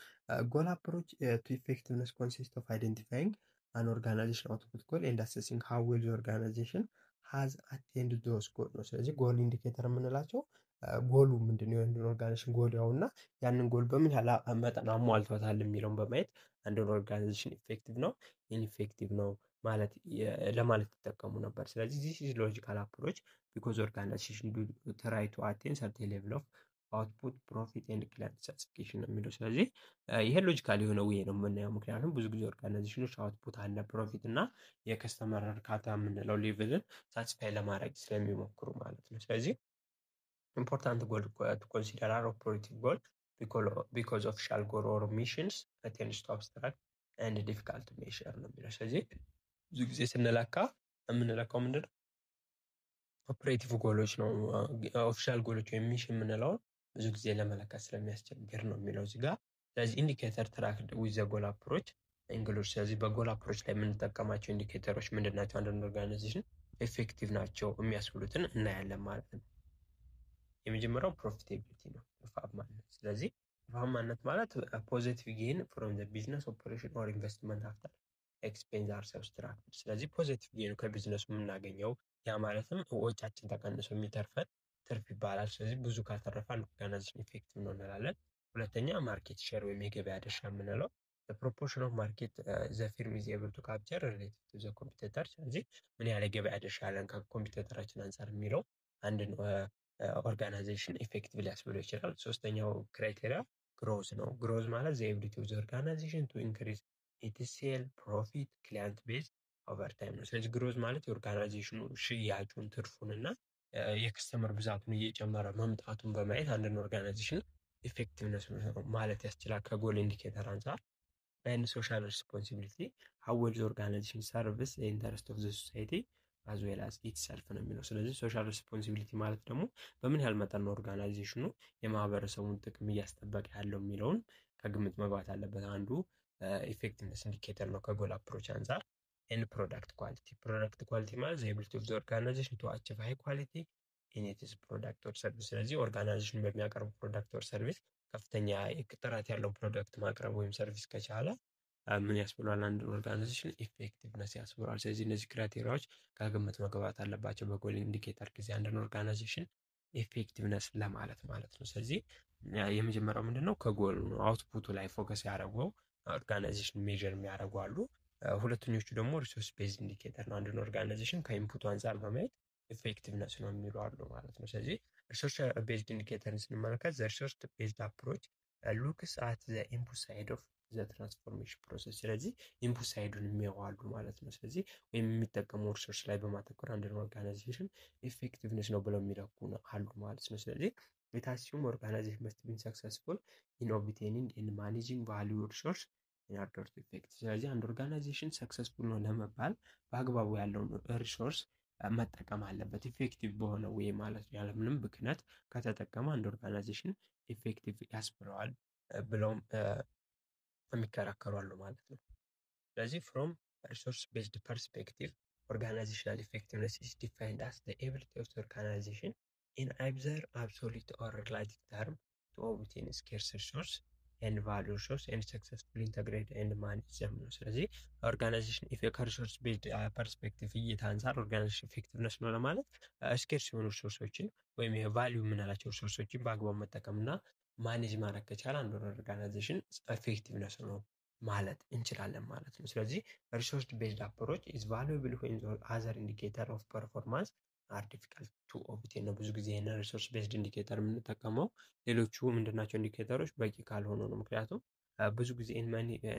ጎል አፕሮች ቱ ኢፌክቲቭነስ ኮንሲስት ኦፍ አይደንቲፋይንግ አን ኦርጋናይዜሽን አውትፑት ጎል ኤንድ አሴሲንግ ሃው ዌል ዘ ኦርጋናይዜሽን ሃዝ አቴንድ ዶስ ጎል ነው። ስለዚህ ጎል ኢንዲኬተር የምንላቸው ጎሉ ምንድነው የአንድን ኦርጋናይዜሽን ጎል ያውና ያንን ጎል በምን ያህል መጠን አሟልቶታል የሚለውን በማየት አንድን ኦርጋናይዜሽን ኢፌክቲቭ ነው ኢንኢፌክቲቭ ነው ማለት ለማለት ይጠቀሙ ነበር። ስለዚህ this is logical approach because organization do try to attain certain level of output profit and client satisfaction ነው የሚለው። ስለዚህ ይሄ ሎጂካል የሆነ ወይ ነው የምናየው። ምክንያቱም ብዙ ጊዜ ኦርጋናይዜሽኖች አውትፑት አለ ፕሮፊት እና የከስተመር እርካታ የምንለው ሌቭልን ሳቲስፋይ ለማድረግ ስለሚሞክሩ ማለት ነው። ስለዚህ important goal to consider are operative goal because official goal or missions tends to abstract and difficult to measure ነው የሚለው። ስለዚህ ብዙ ጊዜ ስንለካ የምንለካው ምንድነው ኦፕሬቲቭ ጎሎች ነው። ኦፊሻል ጎሎች ወይም ሚሽን የምንለውን ብዙ ጊዜ ለመለካት ስለሚያስቸግር ነው የሚለው እዚህ ጋር። ስለዚህ ኢንዲኬተር ትራክድ ዊዝ ዘ ጎል አፕሮች ኢንክሉድ። ስለዚህ በጎል አፕሮች ላይ የምንጠቀማቸው ኢንዲኬተሮች ምንድን ናቸው? አንዳንድ ኦርጋናይዜሽን ኤፌክቲቭ ናቸው የሚያስብሉትን እናያለን ማለት ነው። የመጀመሪያው ፕሮፊታቢሊቲ ነው፣ ትርፋማነት። ስለዚህ ትርፋማነት ማለት ፖዚቲቭ ጌን ፍሮም ዘ ቢዝነስ ኦፐሬሽን ኦር ኢንቨስትመንት አፍተር ኤክስፔንስ አር ሰብስትራክትድ። ስለዚህ ፖዚቲቭ ጌኑ ከቢዝነሱ የምናገኘው ያ ማለትም ወጫችን ተቀንሶ የሚተርፈን ትርፍ ይባላል። ስለዚህ ብዙ ካተረፈ አንድ ኦርጋናይዜሽን ኢፌክቲቭ ነው እንላለን። ሁለተኛ ማርኬት ሼር ወይም የገበያ ድርሻ የምንለው ፕሮፖርሽን ኦፍ ማርኬት ዘ ፊርም ኢዝ ኤብል ቱ ካፕቸር ሪሌቲቭ ቱ ዘ ኮምፒቲተር። ስለዚህ ምን ያህል የገበያ ድርሻ አለን ከኮምፒቲተራችን አንጻር የሚለው አንድን ኦርጋናይዜሽን ኢፌክቲቭ ሊያስብለው ይችላል። ሶስተኛው ክራይቴሪያ ግሮዝ ነው። ግሮዝ ማለት ዘ ኤቢሊቲ ኦፍ ዘ ኦርጋናይዜሽን ቱ ኢንክሪዝ ኢትስ ሴል ፕሮፊት ክሊያንት ቤዝ ኦቨር ታይም ነው። ስለዚህ ግሮዝ ማለት የኦርጋናይዜሽኑ ሽያጩን ትርፉን እና የከስተመር ብዛቱን እየጨመረ መምጣቱን በማየት አንድን ኦርጋናይዜሽን ኢፌክቲቭነስ ማለት ያስችላል ከጎል ኢንዲኬተር አንጻር። ኤንድ ሶሻል ሪስፖንሲቢሊቲ ሃው ዌል ዘ ኦርጋናይዜሽን ሰርቪስ ዘ ኢንተረስት ኦፍ ዘ ሶሳይቲ አዝ ዌል አዝ ኢትሰልፍ ነው የሚለው። ስለዚህ ሶሻል ሪስፖንሲቢሊቲ ማለት ደግሞ በምን ያህል መጠን ነው ኦርጋናይዜሽኑ የማህበረሰቡን ጥቅም እያስጠበቀ ያለው የሚለውን ከግምት መግባት አለበት። አንዱ ኢፌክቲቭነስ ኢንዲኬተር ነው ከጎል አፕሮች አንጻር። ኤንድ ፕሮዳክት ኳሊቲ። ፕሮዳክት ኳሊቲ ማለት ዘ ኤቢሊቲ ኦፍ ዘ ኦርጋናይዜሽን ቱ አቺቭ ሃይ ኳሊቲ ኢን ኢትስ ፕሮዳክት ኦር ሰርቪስ። ስለዚህ ኦርጋናይዜሽን በሚያቀርቡ ፕሮዳክት ኦር ሰርቪስ ከፍተኛ ጥራት ያለው ፕሮዳክት ማቅረብ ወይም ሰርቪስ ከቻለ ምን ያስብሏል? አንድ ኦርጋናይዜሽን ኢፌክቲቭነስ ያስብሏል። ስለዚህ እነዚህ ክራይቴሪያዎች ከግምት መግባት አለባቸው በጎል ኢንዲኬተር ጊዜ አንድን ኦርጋናይዜሽን ኢፌክቲቭነስ ለማለት ማለት ነው። ስለዚህ የመጀመሪያው ምንድነው ከጎል ነው አውትፑቱ ላይ ፎከስ ያደረገው ኦርጋናይዜሽን ሜጀር የሚያደርጉ አሉ። ሁለተኞቹ ደግሞ ሪሶርስ ቤዝድ ኢንዲኬተር ነው። አንድን ኦርጋናይዜሽን ከኢንፑቱ አንጻር በማየት ኢፌክቲቭነስ ነው የሚሉ አሉ ማለት ነው። ስለዚህ ሪሶርስ ቤዝድ ኢንዲኬተርን ስንመለከት ዘ ሪሶርስ ቤዝድ አፕሮች ሉክስ አት ዘ ኢንፑት ሳይድ ኦፍ ዘ ትራንስፎርሜሽን ፕሮሰስ። ስለዚህ ኢንፑት ሳይዱን የሚያዋሉ ማለት ነው። ስለዚህ ወይም የሚጠቀሙ ሪሶርስ ላይ በማተኮር አንድን ኦርጋናይዜሽን ኢፌክቲቭነስ ነው ብለው የሚለኩ አሉ ማለት ነው። ስለዚህ የታሲዩም ኦርጋናይዜሽን መስት ቢን ሰክሰስፉል ኢን ኦብቴኒንግ ኤንድ ማኔጂንግ ቫልዩ ሪሶርስ ኢን ኦርደር ቱ ኢፌክት። ስለዚህ አንድ ኦርጋናይዜሽን ሰክሰስፉል ነው ለመባል በአግባቡ ያለውን ሪሶርስ መጠቀም አለበት ኢፌክቲቭ በሆነ ወይ ማለት ነው። ያለምንም ብክነት ከተጠቀመ አንድ ኦርጋናይዜሽን ኢፌክቲቭ ያስብለዋል ብለውም የሚከራከሩ አሉ ማለት ነው። ስለዚህ ፍሮም ሪሶርስ ቤዝድ ፐርስፔክቲቭ ኦርጋናይዜሽናል ኢፌክቲቭነስ ኢዝ ዲፋይንድ አስ ዘ ኤቢሊቲ ኦፍ ዘ ኦርጋናይዜሽን ኢን አይዘር አብሶሉት ኦር ሪላቲቭ ተርም ቱ ኦብቴን ስኬርስ ሪሶርስ ኤንድ ቫልዩ ሪሶርስ ኤንድ ሰክሰስፉሊ ኢንተግሬት ኤንድ ማኔጅ ዘም ነው። ስለዚህ ኦርጋናይዜሽን ከሪሶርስ ቤዝድ ፐርስፔክቲቭ እይታ አንጻር ኦርጋናይዜሽን ኢፌክቲቭነስ ነው ለማለት ስኬርስ የሆኑ ሪሶርሶችን ወይም የቫልዩ የምንላቸው ሪሶርሶችን በአግባቡ መጠቀም እና ማኔጅ ማድረግ ከቻለ አንድ ኦርጋናይዜሽን ኢፌክቲቭነስ ነው ማለት እንችላለን ማለት ነው። ስለዚህ ሪሶርስ ቤዝድ አፕሮች ኢዝ ቫሉብል ዌን አዘር ኢንዲኬተር ኦፍ ፐርፎርማንስ አር ዲፊካልት ቱ ኦብቴን ነው። ብዙ ጊዜ ይሄንን ሪሶርስ ቤዝድ ኢንዲኬተር የምንጠቀመው ሌሎቹ ምንድናቸው ኢንዲኬተሮች በቂ ካልሆኑ ነው። ምክንያቱም ብዙ ጊዜ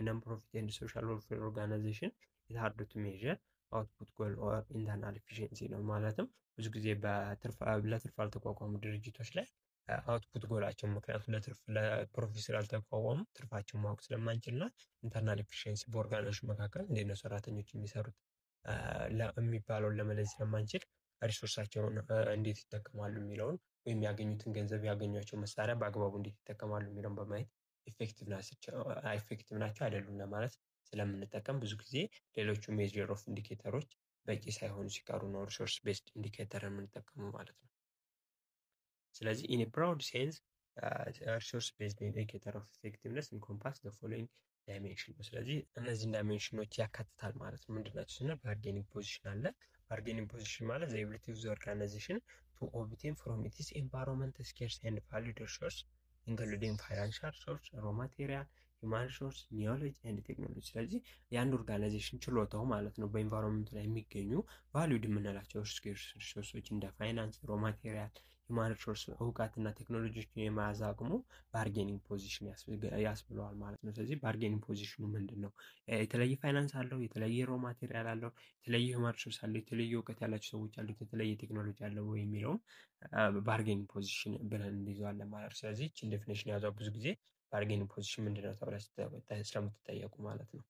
ነን ፕሮፊት ኤንድ ሶሻል ዌልፌር ኦርጋናይዜሽን ኢት ሃርድ ቱ ሜዥር አውትፑት ጎል ኦር ኢንተርናል ኤፊሺየንሲ ነው። ማለትም ብዙ ጊዜ ለትርፍ ያልተቋቋሙ ድርጅቶች ላይ አውትፑት ጎላቸው ምክንያቱም ለፕሮፊት ስላልተቋቋሙ ትርፋቸውን ማወቅ ስለማንችልና ኢንተርናል ኤፊሺየንሲ በኦርጋናይዜሽን መካከል እንዴት ነው ሰራተኞች የሚሰሩት የሚባለውን ለመለየት ስለማንችል ሪሶርሳቸውን እንዴት ይጠቀማሉ የሚለውን ወይም ያገኙትን ገንዘብ ያገኟቸው መሳሪያ በአግባቡ እንዴት ይጠቀማሉ የሚለውን በማየት ኢፌክቲቭ ናቸው አይደሉም ለማለት ስለምንጠቀም ብዙ ጊዜ ሌሎቹ ሜጀር ኦፍ ኢንዲኬተሮች በቂ ሳይሆኑ ሲቀሩ ነው ሪሶርስ ቤዝድ ኢንዲኬተር የምንጠቀመው ማለት ነው። ስለዚህ ኢን ብሮድ ሴንስ ሪሶርስ ቤዝድ ኢንዲኬተር ኦፍ ኢፌክቲቭነስ ኢንኮምፓስ ዘ ፎሎዊንግ ዳይሜንሽን ነው። ስለዚህ እነዚህን ዳይሜንሽኖች ያካትታል ማለት ነው። ምንድናቸው ስንል ባርጌኒንግ ፖዚሽን አለ። ባርጌኒንግ ፖዚሽን ማለት ዘ ኤቢሊቲ ኦፍ ዘ ኦርጋናይዜሽን ቱ to obtain from its environment scarce and valued resource including financial resource, raw material, human resource, knowledge and technology። ስለዚህ የአንድ ኦርጋናይዜሽን ችሎታው ማለት ነው በኢንቫይሮንመንቱ ላይ የሚገኙ ቫሊዩድ የምንላቸው ስኬርስ ሪሶርሶች እንደ ፋይናንስ፣ ሮ ማቴሪያል፣ ሂውማን ሪሶርስ እውቀትና ቴክኖሎጂዎችን የመያዝ አቅሙ ባርጌኒንግ ፖዚሽን ያስብለዋል ማለት ነው። ስለዚህ ባርጌኒንግ ፖዚሽኑ ምንድን ነው? የተለየ ፋይናንስ አለው፣ የተለየ ሮ ማቴሪያል አለው፣ የተለየ ሂውማን ሪሶርስ አለው፣ የተለየ እውቀት ያላቸው ሰዎች አሉት፣ የተለየ ቴክኖሎጂ አለው ወይ የሚለውን ባርጌኒንግ ፖዚሽን ብለን እንይዘዋለን ማለት ነው። ስለዚህ ይህችን ዴፊኒሽን ያዟ ብዙ ጊዜ ባርጌኒንግ ፖዚሽን ምንድነው ተብላ ስለምትጠየቁ ማለት ነው።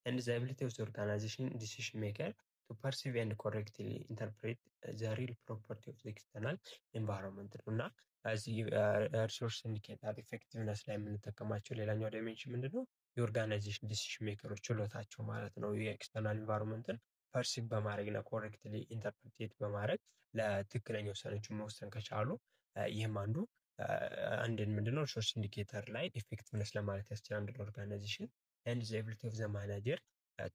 and the ability of the organization decision maker to perceive and correctly interpret the real property of the external environment ነው። እና እዚህ ሪሶርስ ኢንዲኬተር ኢፌክቲቭነስ ላይ የምንጠቀማቸው ሌላኛው ዳይሜንሽን ምንድነው? የኦርጋናይዜሽን ዲሲሽን ሜከሮች ችሎታቸው ማለት ነው። የኤክስተርናል ኢንቫይሮንመንትን ፐርሲቭ በማድረግ እና ኮሬክትሊ ኢንተርፕሬት በማድረግ ለትክክለኛ ውሳኔዎችን መወሰን ከቻሉ ይህም አንድን ምንድነው ሪሶርስ ኢንዲኬተር ላይ ኢፌክቲቭነስ ለማለት ያስችላል አንድ ኦርጋናይዜሽን and the ability of the manager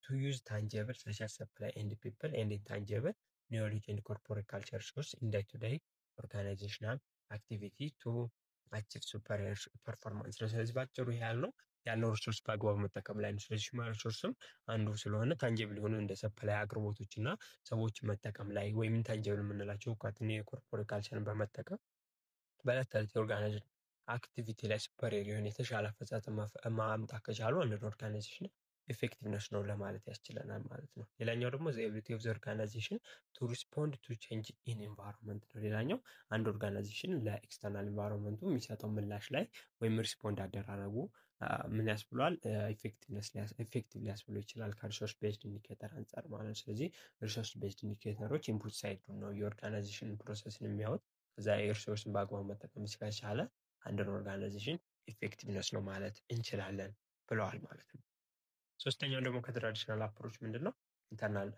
to use tangible such as supply and people and intangible knowledge and corporate culture source in day-to-day organizational activity to achieve superior performance። ስለዚህ ባጭሩ ይሄ ያለው ሪሶርስ በአግባቡ መጠቀም ላይ ነው። ስለዚህ ሁማን ሪሶርስም አንዱ ስለሆነ ታንጂብል የሆኑ እንደ ሰፕላይ አቅርቦቶች እና ሰዎች መጠቀም ላይ ወይም ኢንታንጂብል የምንላቸው እውቀትን የኮርፖሬት ካልቸርን በመጠቀም በዕለት ተዕለት የኦርጋናይዜሽን አክቲቪቲ ላይ ሱፐሪየር የሆነ የተሻለ አፈጻጸም ማምጣት ከቻሉ አንድ ኦርጋናይዜሽን ኢፌክቲቭነስ ነው ለማለት ያስችለናል ማለት ነው። ሌላኛው ደግሞ the ability of the organization to respond to change in environment ነው። ሌላኛው አንድ ኦርጋናይዜሽን ለኤክስተርናል ኢንቫይሮንመንቱ የሚሰጠው ምላሽ ላይ ወይም ሪስፖንድ አደራረጉ ምን ያስብሏል? ኢፌክቲቭ ሊያስብሎ ይችላል ከሪሶርስ ቤዝድ ኢንዲኬተር አንጻር ማለት ነው። ስለዚህ ሪሶርስ ቤዝድ ኢንዲኬተሮች ኢንፑት ሳይድ ነው የኦርጋናይዜሽን ፕሮሰስን የሚያወጥ ከዛ የሪሶርስን በአግባቡ መጠቀም ከቻለ አንድን ኦርጋናይዜሽን ኢፌክቲቭነስ ነው ማለት እንችላለን ብለዋል ማለት ነው። ሶስተኛው ደግሞ ከትራዲሽናል አፕሮች ምንድነው? ኢንተርናል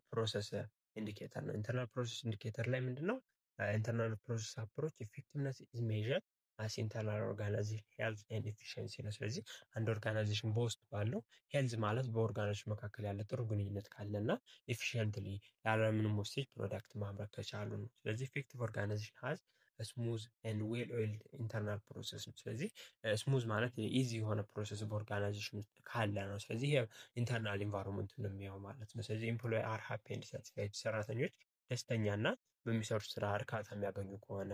ፕሮሰስ ኢንዲኬተር ነው። ኢንተርናል ፕሮሰስ ኢንዲኬተር ላይ ምንድነው? ኢንተርናል ፕሮሰስ አፕሮች ኢፌክቲቭነስ ኢዝ ሜዥርድ አስ ኢንተርናል ኦርጋናይዜሽን ሄልዝ ኤንድ ኤፊሺየንሲ ነው። ስለዚህ አንድ ኦርጋናይዜሽን በውስጥ ባለው ሄልዝ ማለት በኦርጋናይዜሽን መካከል ያለ ጥሩ ግንኙነት ካለና ኤፊሺየንትሊ ያለምንም ዌስቴጅ ፕሮዳክት ማምረት ከቻሉ ነው። ስለዚህ ኢፌክቲቭ ኦርጋናይዜሽን ሃዝ ስሙዝ ኤንድ ዌል ኦይልድ ኢንተርናል ፕሮሰስ ነው። ስለዚህ ስሙዝ ማለት ኢዚ የሆነ ፕሮሰስ በኦርጋናይዜሽን ውስጥ ካለ ነው። ስለዚህ ኢንተርናል ኢንቫይሮንመንቱን ነው የሚያው ማለት ነው። ስለዚህ ኤምፕሎይ አር ሃፒ ኤንድ ሳቲስፋይድ ሰራተኞች ደስተኛና በሚሰሩት ስራ እርካታ የሚያገኙ ከሆነ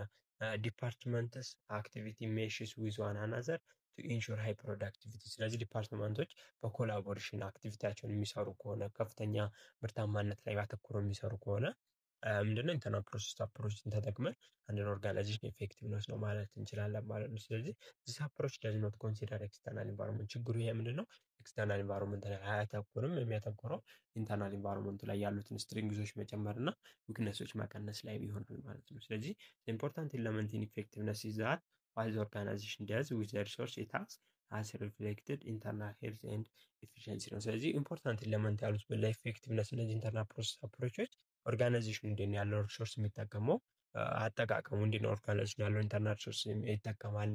ዲፓርትመንትስ አክቲቪቲ ሜሽስ ዊዝ ዋን አናዘር ቱ ኢንሹር ሃይ ፕሮዳክቲቪቲ። ስለዚህ ዲፓርትመንቶች በኮላቦሬሽን አክቲቪቲያቸውን የሚሰሩ ከሆነ ከፍተኛ ምርታማነት ላይ ባተኮረው የሚሰሩ ከሆነ ምንድነው ኢንተርናል ፕሮሰስ አፕሮችን ተጠቅመን አንድን ኦርጋናይዜሽን ኢፌክቲቭነስ ነው ማለት እንችላለን ማለት ነው። ስለዚህ ዚስ አፕሮች ዳዝ ኖት ኮንሲደር ኤክስተርናል ኢንቫይሮንመንት። ችግሩ ይሄ ምንድነው? ኤክስተርናል ኢንቫይሮንመንት ላይ አያተኩርም። የሚያተኩረው ኢንተርናል ኢንቫይሮንመንቱ ላይ ያሉትን ስትሪንግዞች መጨመር እና ዊክነሶች መቀነስ ላይ ይሆናል ማለት ነው። ስለዚህ ኢምፖርታንት ኤለመንት ኢን ኢፌክቲቭነስ ኢዝ ዛት ዋት ዘ ኦርጋናይዜሽን ዳዝ ዊዝ ዘ ሪሶርስ ኢት ሃዝ as reflected internal health and efficiency ነው። ስለዚህ ኢምፖርታንት ኤለመንት ያሉት ለኢፌክቲቭነስ እነዚህ ኢንተርናል ፕሮሰስ አፕሮቾች ኦርጋናይዜሽኑ እንዴት ያለው ሪሶርስ የሚጠቀመው አጠቃቀሙ እንዴት ነው ኦርጋናይዜሽኑ ያለው ኢንተርናል ሪሶርስ ይጠቀማል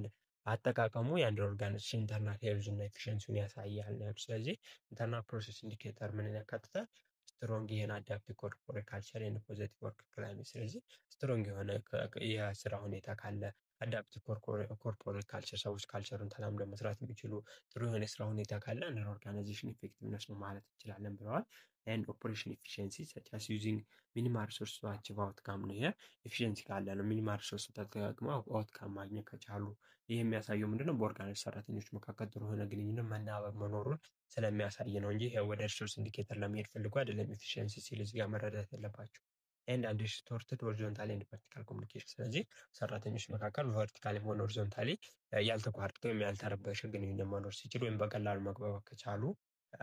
አጠቃቀሙ የአንድ ኦርጋናይዜሽን ኢንተርናል ሄልዝ እና ኤፊሺየንሲውን ያሳያል። ስለዚህ ኢንተርናል ፕሮሰስ ኢንዲኬተር ምን ያካትታል? ስትሮንግ የሆነ አዳፕቲቭ ኮርፖሬት ካልቸር እና ፖዚቲቭ ወርክ ክላይሜት። ስለዚህ ስትሮንግ የሆነ የስራ ሁኔታ ካለ አዳፕቲቭ ኮርፖሬት ካልቸር ሰዎች ካልቸሩን ተላምደው መስራት የሚችሉ ጥሩ የሆነ የስራ ሁኔታ ካለ አንድ ኦርጋናይዜሽን ኢፌክቲቭነስ ነው ማለት እንችላለን ብለዋል። and operation efficiency such as using minimal resource to achieve outcome ነው። ይሄ ኤፊሺየንሲ ካለ ነው ሚኒማል ሪሶርስ ተጠቅመው አውትካም ማግኘት ከቻሉ ይሄ የሚያሳየው ምንድነው? በኦርጋናይዜሽን ሰራተኞች መካከል ጥሩ የሆነ ግንኙነት መናበብ መኖሩን ስለሚያሳይ ነው እንጂ ወደ ሪሶርስ ኢንዲኬተር ለመሄድ ፈልጎ አይደለም። ኤፊሺየንሲ ሲል እዚህ ጋር መረዳት ያለባቸው and undistorted horizontal and vertical communication። ስለዚህ ሰራተኞች መካከል ቨርቲካል ሆነ ሆሪዞንታሊ ያልተቋረጠ ወይም ያልተረበሸ ግንኙነት መኖር ሲችል ወይም በቀላሉ መግባባት ከቻሉ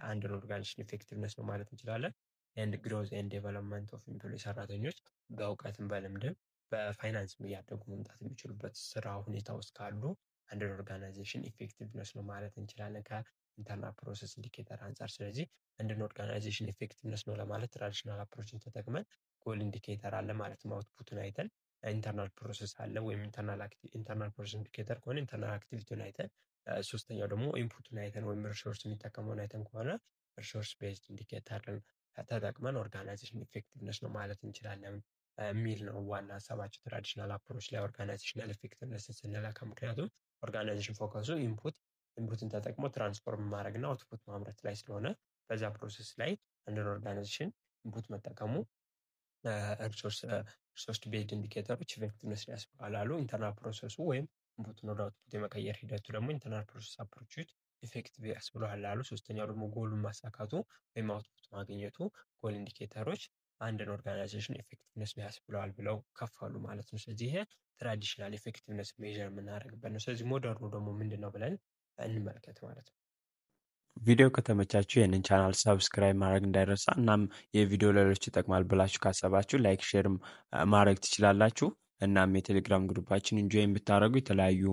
አንድ ኦርጋናይዜሽን ኢፌክቲቭነስ ነው ማለት እንችላለን። and growth and development of employee ሰራተኞች በእውቀትም በልምድም በፋይናንስም እያደጉ መምጣት የሚችሉበት ስራ ሁኔታ ውስጥ ካሉ አንድ ኦርጋናይዜሽን ኢፌክቲቭነስ ነው ማለት እንችላለን ከኢንተርናል ፕሮሰስ ኢንዲኬተር አንጻር። ስለዚህ አንድን ኦርጋናይዜሽን ኢፌክቲቭነስ ነው ለማለት ትራዲሽናል አፕሮችን ተጠቅመን ጎል ኢንዲኬተር አለ ማለት ነው። አውትፑቱን አይተን ኢንተርናል ፕሮሰስ አለ ወይም ኢንተርናል ፕሮሰስ ኢንዲኬተር ከሆነ ኢንተርናል አክቲቪቲውን አይተን ሶስተኛው ደግሞ ኢንፑቱን አይተን ወይም ሪሶርስ የሚጠቀመውን አይተን ከሆነ ሪሶርስ ቤዝድ ኢንዲኬተርን ተጠቅመን ኦርጋናይዜሽን ኢፌክቲቭነስ ነው ማለት እንችላለን የሚል ነው ዋና ሀሳባቸው ትራዲሽናል አፕሮች ላይ ኦርጋናይዜሽናል ኢፌክቲቭነስን ስንለካ። ምክንያቱም ኦርጋናይዜሽን ፎከሱ ኢንፑትን ተጠቅሞ ትራንስፎርም ማድረግ እና አውትፑት ማምረት ላይ ስለሆነ በዛ ፕሮሰስ ላይ አንድን ኦርጋናይዜሽን ኢንፑት መጠቀሙ ሪሶርስ ቤዝድ ኢንዲኬተሮች ኢፌክቲቭነስ ያስባላሉ። ኢንተርናል ፕሮሰሱ ወይም ኢንፑትን ወደ አውትፑት የመቀየር ሂደቱ ደግሞ ኢንተርናል ፕሮሰስ አፕሮቾች ኢፌክቲቭ ያስብለዋል አሉ። ሶስተኛው ደግሞ ጎሉን ማሳካቱ ወይም አውትፑት ማግኘቱ ጎል ኢንዲኬተሮች አንድን ኦርጋናይዜሽን ኤፌክቲቭነስ ያስብለዋል ብለው ከፈሉ ማለት ነው። ስለዚህ ይሄ ትራዲሽናል ኤፌክቲቭነስ ሜዥር የምናደርግበት ነው። ስለዚህ ሞደርኑ ደግሞ ምንድን ነው ብለን እንመልከት ማለት ነው። ቪዲዮ ከተመቻችሁ ይህንን ቻናል ሰብስክራይብ ማድረግ እንዳይረሳ። እናም የቪዲዮ ሌሎች ይጠቅማል ብላችሁ ካሰባችሁ ላይክ፣ ሼርም ማድረግ ትችላላችሁ። እናም የቴሌግራም ግሩፓችን ጆይን ብታደረጉ የተለያዩ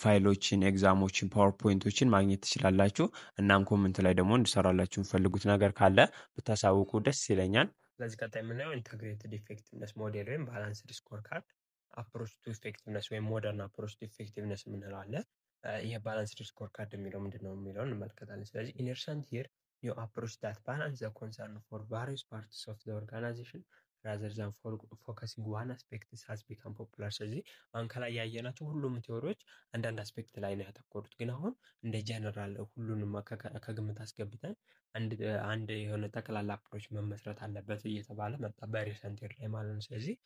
ፋይሎችን፣ ኤግዛሞችን፣ ፓወርፖይንቶችን ማግኘት ትችላላችሁ። እናም ኮመንት ላይ ደግሞ እንድሰራላችሁ የምፈልጉት ነገር ካለ ብታሳውቁ ደስ ይለኛል። ስለዚህ ቀጣይ የምናየው ኢንተግሬትድ ኢፌክቲቭነስ ሞዴል ወይም ባላንስድ ስኮር ካርድ አፕሮች ቱ ኢፌክቲቭነስ ወይም ሞደርን አፕሮች ቱ ኢፌክቲቭነስ የምንለው አለ። ይህ ባላንስድ ስኮር ካርድ የሚለው ምንድን ነው የሚለውን እንመለከታለን። ስለዚህ ኢን ሪሰንት ይር ኒው አፕሮች ዳት ባላንስ ዘ ኮንሰርን ፎር ቫሪየስ ፓርትስ ኦፍ ዘ ኦርጋናይዜሽን ራዘር ዛን ፎከሲንግ ዋን አስፔክት ሃዝ ቢካም ፖፑላር። ስለዚህ አሁን ከላይ ያየናቸው ሁሉም ቴዎሪዎች አንዳንድ አስፔክት ላይ ነው ያተኮሩት፣ ግን አሁን እንደ ጀነራል ሁሉንም ከግምት አስገብተን አንድ የሆነ ጠቅላላ አፕሮች መመስረት አለበት እየተባለ መጣ በሪሰንት ይር ላይ ማለት ነው። ስለዚህ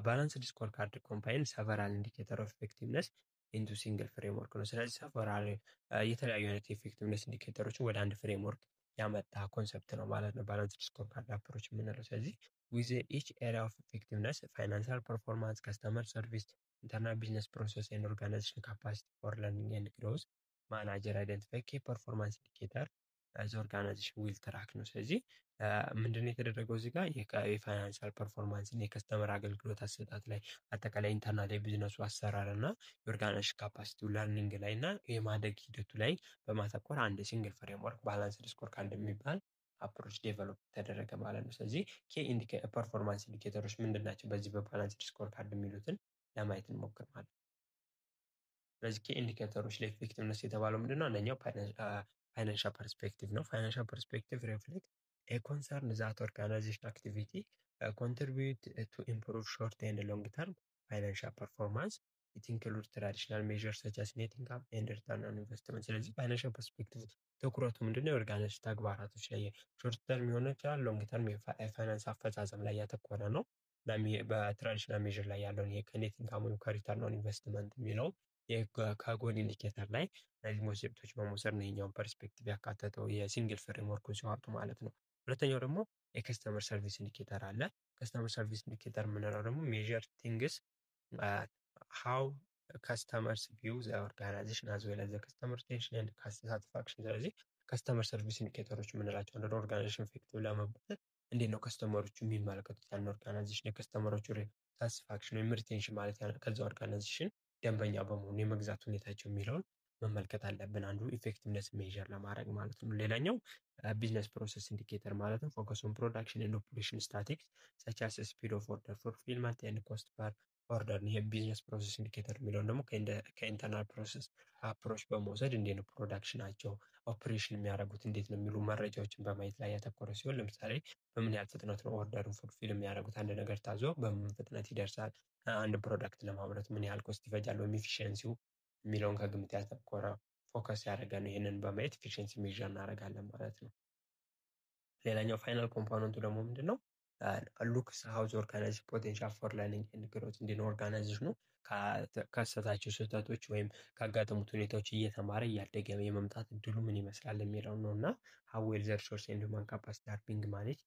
ባላንስድ ስኮር ካርድ ኮምፓይን ሰቨራል ኢንዲኬተር ኦፍ ኢፌክቲቭነስ ኢንቱ ሲንግል ፍሬምወርክ ነው። ስለዚህ ሰቨራል የተለያዩ አይነት ኢፌክቲቭነስ ኢንዲኬተሮችን ወደ አንድ ፍሬምወርክ ያመጣ ኮንሰፕት ነው ማለት ነው ባላንስድ ስኮር ካርድ አፕሮች የምንለው። ስለዚህ ዊዝ ኢች ኤሪያ ኦፍ ኢፌክቲቭነስ ፋይናንሻል ፐርፎርማንስ፣ ከስተመር ሰርቪስ፣ ኢንተርናል ቢዝነስ ፕሮሰስ ኤንድ ኦርጋናይዜሽን ካፓሲቲ ፎር ለርኒንግ ኤንድ ግሮዝ ማናጀር አይደንቲፋይ ኪ ፐርፎርማንስ ኢንዲኬተር ዘ ኦርጋናይዜሽን ዊል ትራክ ነው። ስለዚህ ምንድነው የተደረገው እዚህ ጋር የፋይናንሻል ፐርፎርማንስን፣ የከስተመር አገልግሎት አሰጣጥ ላይ፣ አጠቃላይ ኢንተርናል የቢዝነሱ አሰራር እና የኦርጋናይዜሽን ካፓሲቲው ለርኒንግ ላይ እና የማደግ ሂደቱ ላይ በማተኮር አንድ ሲንግል ፍሬምወርክ ባላንስድ ስኮር ካርድ የሚባል አፕሮች ዴቨሎፕ ተደረገ ማለት ነው። ስለዚህ ፐርፎርማንስ ኢንዲኬተሮች ምንድን ናቸው በዚህ በባላንስድ ስኮር ካርድ የሚሉትን ለማየት እንሞክር ማለት ነው። ስለዚህ ኢንዲኬተሮች ላይ ኢፌክቲቭነስ የተባለው ምንድነው? አንደኛው ፋይናንሻል ፐርስፔክቲቭ ነው። ፋይናንሻል ፐርስፔክቲቭ ሪፍሌክት ኤ ኮንሰርን ዛት ኦርጋናይዜሽን አክቲቪቲ ኮንትሪቢዩት ቱ ኢምፕሩቭ ሾርት ኤንድ ሎንግ ተርም ፋይናንሻል ፐርፎርማንስ ኢት ኢንክሉድ ትራዲሽናል ሜዥርስ ሰች አስ ኔት ኢንካም ኤንድ ሪተርን ኦን ኢንቨስትመንት። ስለዚህ ፋይናንሻል ፐርስፔክቲቭ ትኩረቱ ምንድነው? የኦርጋናይዜሽን ተግባራቶች ላይ ሾርት ተርም ሊሆን ይችላል፣ ሎንግ ተርም የፋይናንስ አፈጻጸም ላይ ያተኮረ ነው። በትራዲሽናል ሜዥር ላይ ያለውን ከኔት ኢንካም ወይም ከሪተርን ኦን ኢንቨስትመንት የሚለው ከጎል ኢንዲኬተር ላይ እነዚህ ኮንሴፕቶች በመውሰድ ነው ይሄኛውን ፐርስፔክቲቭ ያካተተው የሲንግል ፍሬምወርኩን ሲዋጡ ማለት ነው። ሁለተኛው ደግሞ የከስተመር ሰርቪስ ኢንዲኬተር አለ። ከስተመር ሰርቪስ ኢንዲኬተር የምንለው ደግሞ ሜዥር ቲንግስ ሃው ከስተመርስ ቪው ዘ ኦርጋናይዜሽን አዝ ዌል አዝ ዘ ከስተመር ሪቴንሽን ኤንድ ሳቲስፋክሽን። ስለዚህ ከስተመር ሰርቪስ ኢንዲኬተሮች የምንላቸው እንደ ኦርጋናይዜሽን ኢፌክቲቭ ለመባል እንዴት ነው ከስተመሮቹ የሚመለከቱት ያን ኦርጋናይዜሽን የከስተመሮቹ ሳቲስፋክሽን ወይም ሪቴንሽን ማለት ከዛ ኦርጋናይዜሽን ደንበኛ በመሆኑ የመግዛት ሁኔታቸው የሚለውን መመልከት አለብን፣ አንዱ ኢፌክቲቭነስ ሜዥር ለማድረግ ማለት ነው። ሌላኛው ቢዝነስ ፕሮሰስ ኢንዲኬተር ማለት ነው። ፎከስ ኦን ፕሮዳክሽን ኤንድ ኦፕሬሽን ስታቲክስ ሰች አስ ስፒድ ኦፍ ኦርደር ፉልፊልመንት ኤንድ ኮስት ፐር ኦርደር። ይሄ ቢዝነስ ፕሮሰስ ኢንዲኬተር የሚለውን ደግሞ ከኢንተርናል ፕሮሰስ አፕሮች በመውሰድ እንዴት ነው ፕሮዳክሽናቸው ኦፕሬሽን የሚያደርጉት እንዴት ነው የሚሉ መረጃዎችን በማየት ላይ ያተኮረ ሲሆን፣ ለምሳሌ በምን ያህል ፍጥነት ነው ኦርደሩን ፉልፊል የሚያደርጉት፣ አንድ ነገር ታዞ በምን ፍጥነት ይደርሳል፣ አንድ ፕሮዳክት ለማምረት ምን ያህል ኮስት ይፈጃል ወይም ኤፊሽንሲው የሚለውን ከግምት ያተኮረ ፎከስ ያደረገ ነው። ይህንን በማየት ኤፊሽንሲ ሜዥር እናደርጋለን ማለት ነው። ሌላኛው ፋይናል ኮምፖነንቱ ደግሞ ምንድነው? ሉክስ ሃውዝ ኦርጋናይዜሽን ፖቴንሻል ፎር ለርኒንግ ኤንድ ግሮት እንዴት ነው ኦርጋናይዜሽኑ ከከሰታቸው ስህተቶች ወይም ካጋጠሙት ሁኔታዎች እየተማረ እያደገ የመምጣት እድሉ ምን ይመስላል የሚለው ነው እና ሃው ዌል ዘ ሪሶርስ ኤንድ ሁማን ካፓሲቲ አር ቢንግ ማኔጅ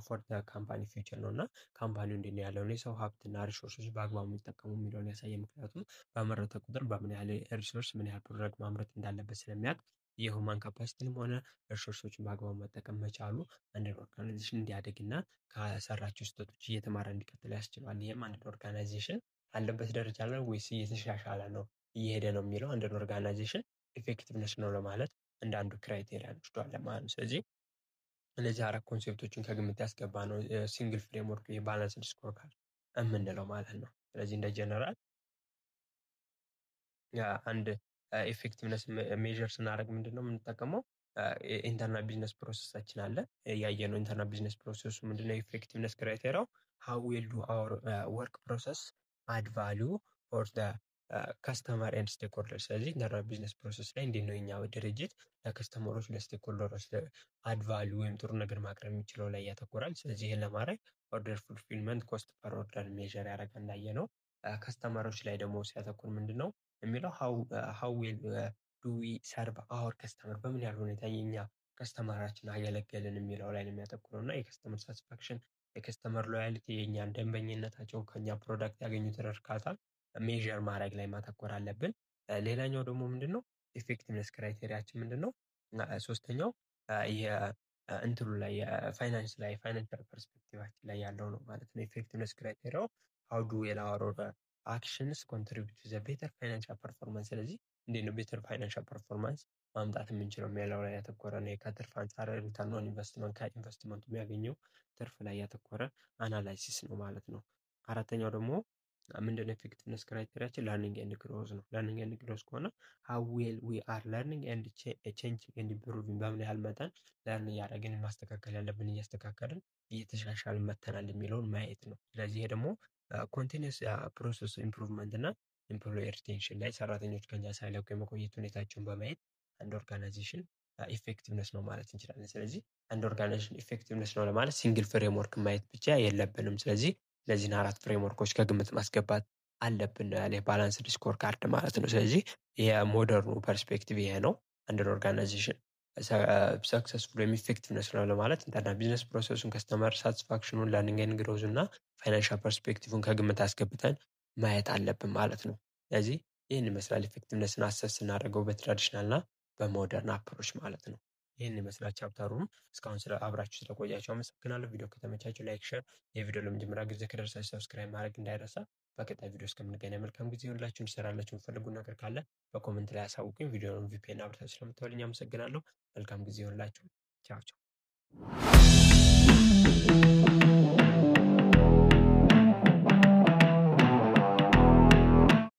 ፎር ካምፓኒ ፊውቸር ነው እና ካምፓኒው እንዴት ነው ያለውን የሰው ሀብትና ሪሶርሶች በአግባቡ የሚጠቀሙ የሚለውን ያሳየ። ምክንያቱም በመረተ ቁጥር በምን ያህል ሪሶርስ ምን ያህል ፕሮዳክት ማምረት እንዳለበት ስለሚያውቅ የሁማን ካፓሲቲንም ሆነ ሪሶርሶችን በአግባቡ መጠቀም መቻሉ አንድ ኦርጋናይዜሽን እንዲያደግና ከሰራቸው ስህተቶች እየተማረ እንዲቀጥል ያስችላል። ይህም አንድ ኦርጋናይዜሽን አለበት ደረጃ ላይ ወይስ እየተሻሻለ ነው እየሄደ ነው የሚለው አንድ ኦርጋናይዜሽን ኢፌክቲቭነስ ነው ለማለት እንደ አንዱ ክራይቴሪያ እንወስደዋለን ማለት ነው። ስለዚህ እነዚህ አራት ኮንሴፕቶችን ከግምት ያስገባ ነው ሲንግል ፍሬምወርክ የባላንስድ ስኮር ካርድ የምንለው ማለት ነው። ስለዚህ እንደ ጀነራል አንድ ኢፌክቲቭነስ ሜዥር ስናደርግ ምንድን ነው የምንጠቀመው? ኢንተርናል ቢዝነስ ፕሮሰሳችን አለ። ያየነው ኢንተርናል ቢዝነስ ፕሮሰሱ ምንድነው? ኢፌክቲቭነስ ክራይቴሪያው ሃው ዊል ዱ አወር ወርክ ፕሮሰስ አድ ቫልዩ ፎር ዘ ከስተመር ኤንድ ስቴክሆልደር። ስለዚህ ኢንተርናል ቢዝነስ ፕሮሰስ ላይ እንዴት ነው የኛ ድርጅት ለከስተመሮች ለስቴክሆልደሮች አድ ቫልዩ ወይም ጥሩ ነገር ማቅረብ የሚችለው ላይ ያተኮራል። ስለዚህ ይህን ለማድረግ ኦርደር ፉልፊልመንት ኮስት ፐር ኦርደር ሜዥር ያደርጋል እንዳየነው። ከስተመሮች ላይ ደግሞ ሲያተኩር ምንድን ነው የሚለው ሃው ዊል ዱ ዊ ሰርቭ አወር ከስተመር፣ በምን ያህል ሁኔታ የኛ ከስተመራችን አገለገልን የሚለው ላይ ነው የሚያተኩረው እና የከስተመር ሳቲስፋክሽን የከስተመር ሎያሊቲ የኛን ደንበኝነታቸው ከኛ ፕሮዳክት ያገኙትን እርካታ ሜዥር ማድረግ ላይ ማተኮር አለብን። ሌላኛው ደግሞ ምንድን ነው ኢፌክቲቭነስ ክራይቴሪያችን ምንድን ነው? ሶስተኛው እንትሉ ላይ የፋይናንስ ላይ ፋይናንሻል ፐርስፔክቲቫችን ላይ ያለው ነው ማለት ነው። ኢፌክቲቭነስ ክራይቴሪያው ሃው ዱ ዌል አወር አክሽንስ ኮንትሪቢዩት ቱ ዘ ቤተር ፋይናንሻል ፐርፎርማንስ። ስለዚህ እንዴት ነው ቤተር ፋይናንሻል ፐርፎርማንስ ማምጣት የምንችለው የሚለው ላይ ያተኮረ ነው። ከትርፍ አንጻር ሪተርን ኦን ኢንቨስትመንት ከኢንቨስትመንቱ የሚያገኘው ትርፍ ላይ ያተኮረ አናላይሲስ ነው ማለት ነው። አራተኛው ደግሞ ምንድነው ኢፌክቲቭነስ ክራይቴሪያችን? ለርኒንግ ኤንድ ግሮዝ ነው። ለርኒንግ ኤንድ ግሮዝ ከሆነ ሃው ዌል ዊ አር ለርኒንግ ኤንድ ቼንጂንግ ኤንድ ኢምፕሩቪንግ፣ በምን ያህል መጠን ለርን እያደረግን ማስተካከል ያለብን እያስተካከልን እየተሻሻልን መተናል የሚለውን ማየት ነው። ስለዚህ ይሄ ደግሞ ኮንቲኒስ ፕሮሰስ ኢምፕሩቭመንት እና ኤምፕሎይ ሪቴንሽን ላይ ሰራተኞች ከኛ ሳይለቁ የመቆየት ሁኔታቸውን በማየት አንድ ኦርጋናይዜሽን ኢፌክቲቭነስ ነው ማለት እንችላለን። ስለዚህ አንድ ኦርጋናይዜሽን ኢፌክቲቭነስ ነው ለማለት ሲንግል ፍሬምወርክ ማየት ብቻ የለብንም። ስለዚህ እነዚህን 4 ፍሬምወርኮች ከግምት ማስገባት አለብን ነው ያለ ባላንስድ ስኮር ካርድ ማለት ነው። ስለዚህ የሞደርኑ ፐርስፔክቲቭ ይሄ ነው። አንድ ኦርጋናይዜሽን ሰክሰስፉል ወይም ኢፌክቲቭነስ ነው ለማለት ኢንተርናል ቢዝነስ ፕሮሰሱን፣ ከስተመር ሳቲስፋክሽኑን፣ ለርኒንግ ኤንድ ግሮዝ እና ፋይናንሻል ፐርስፔክቲቭን ከግምት አስገብተን ማየት አለብን ማለት ነው። ስለዚህ ይህን ይመስላል ኢፌክቲቭነስን አሰስ ስናደርገው በትራዲሽናል እና በሞደርን አፕሮች ማለት ነው። ይህን ይመስላል ቻፕተሩም። እስካሁን አብራችሁ ስለቆያችሁ አመሰግናለሁ። ቪዲዮ ከተመቻችሁ ላይክ፣ ሼር፣ የቪዲዮ ለመጀመሪያ ጊዜ ከደረሳችሁ ሰብስክራይብ ማድረግ እንዳይረሳ። በቀጣይ ቪዲዮ እስከምንገናኝ መልካም ጊዜ ይሁንላችሁ። እንሰራላችሁ የምትፈልጉ ነገር ካለ በኮሜንት ላይ አሳውቁኝ። ቪዲዮውን ቪፒኤን አብርታችሁ ስለምትወልኝ አመሰግናለሁ። መልካም ጊዜ ይሁንላችሁ። ቻው ቻው።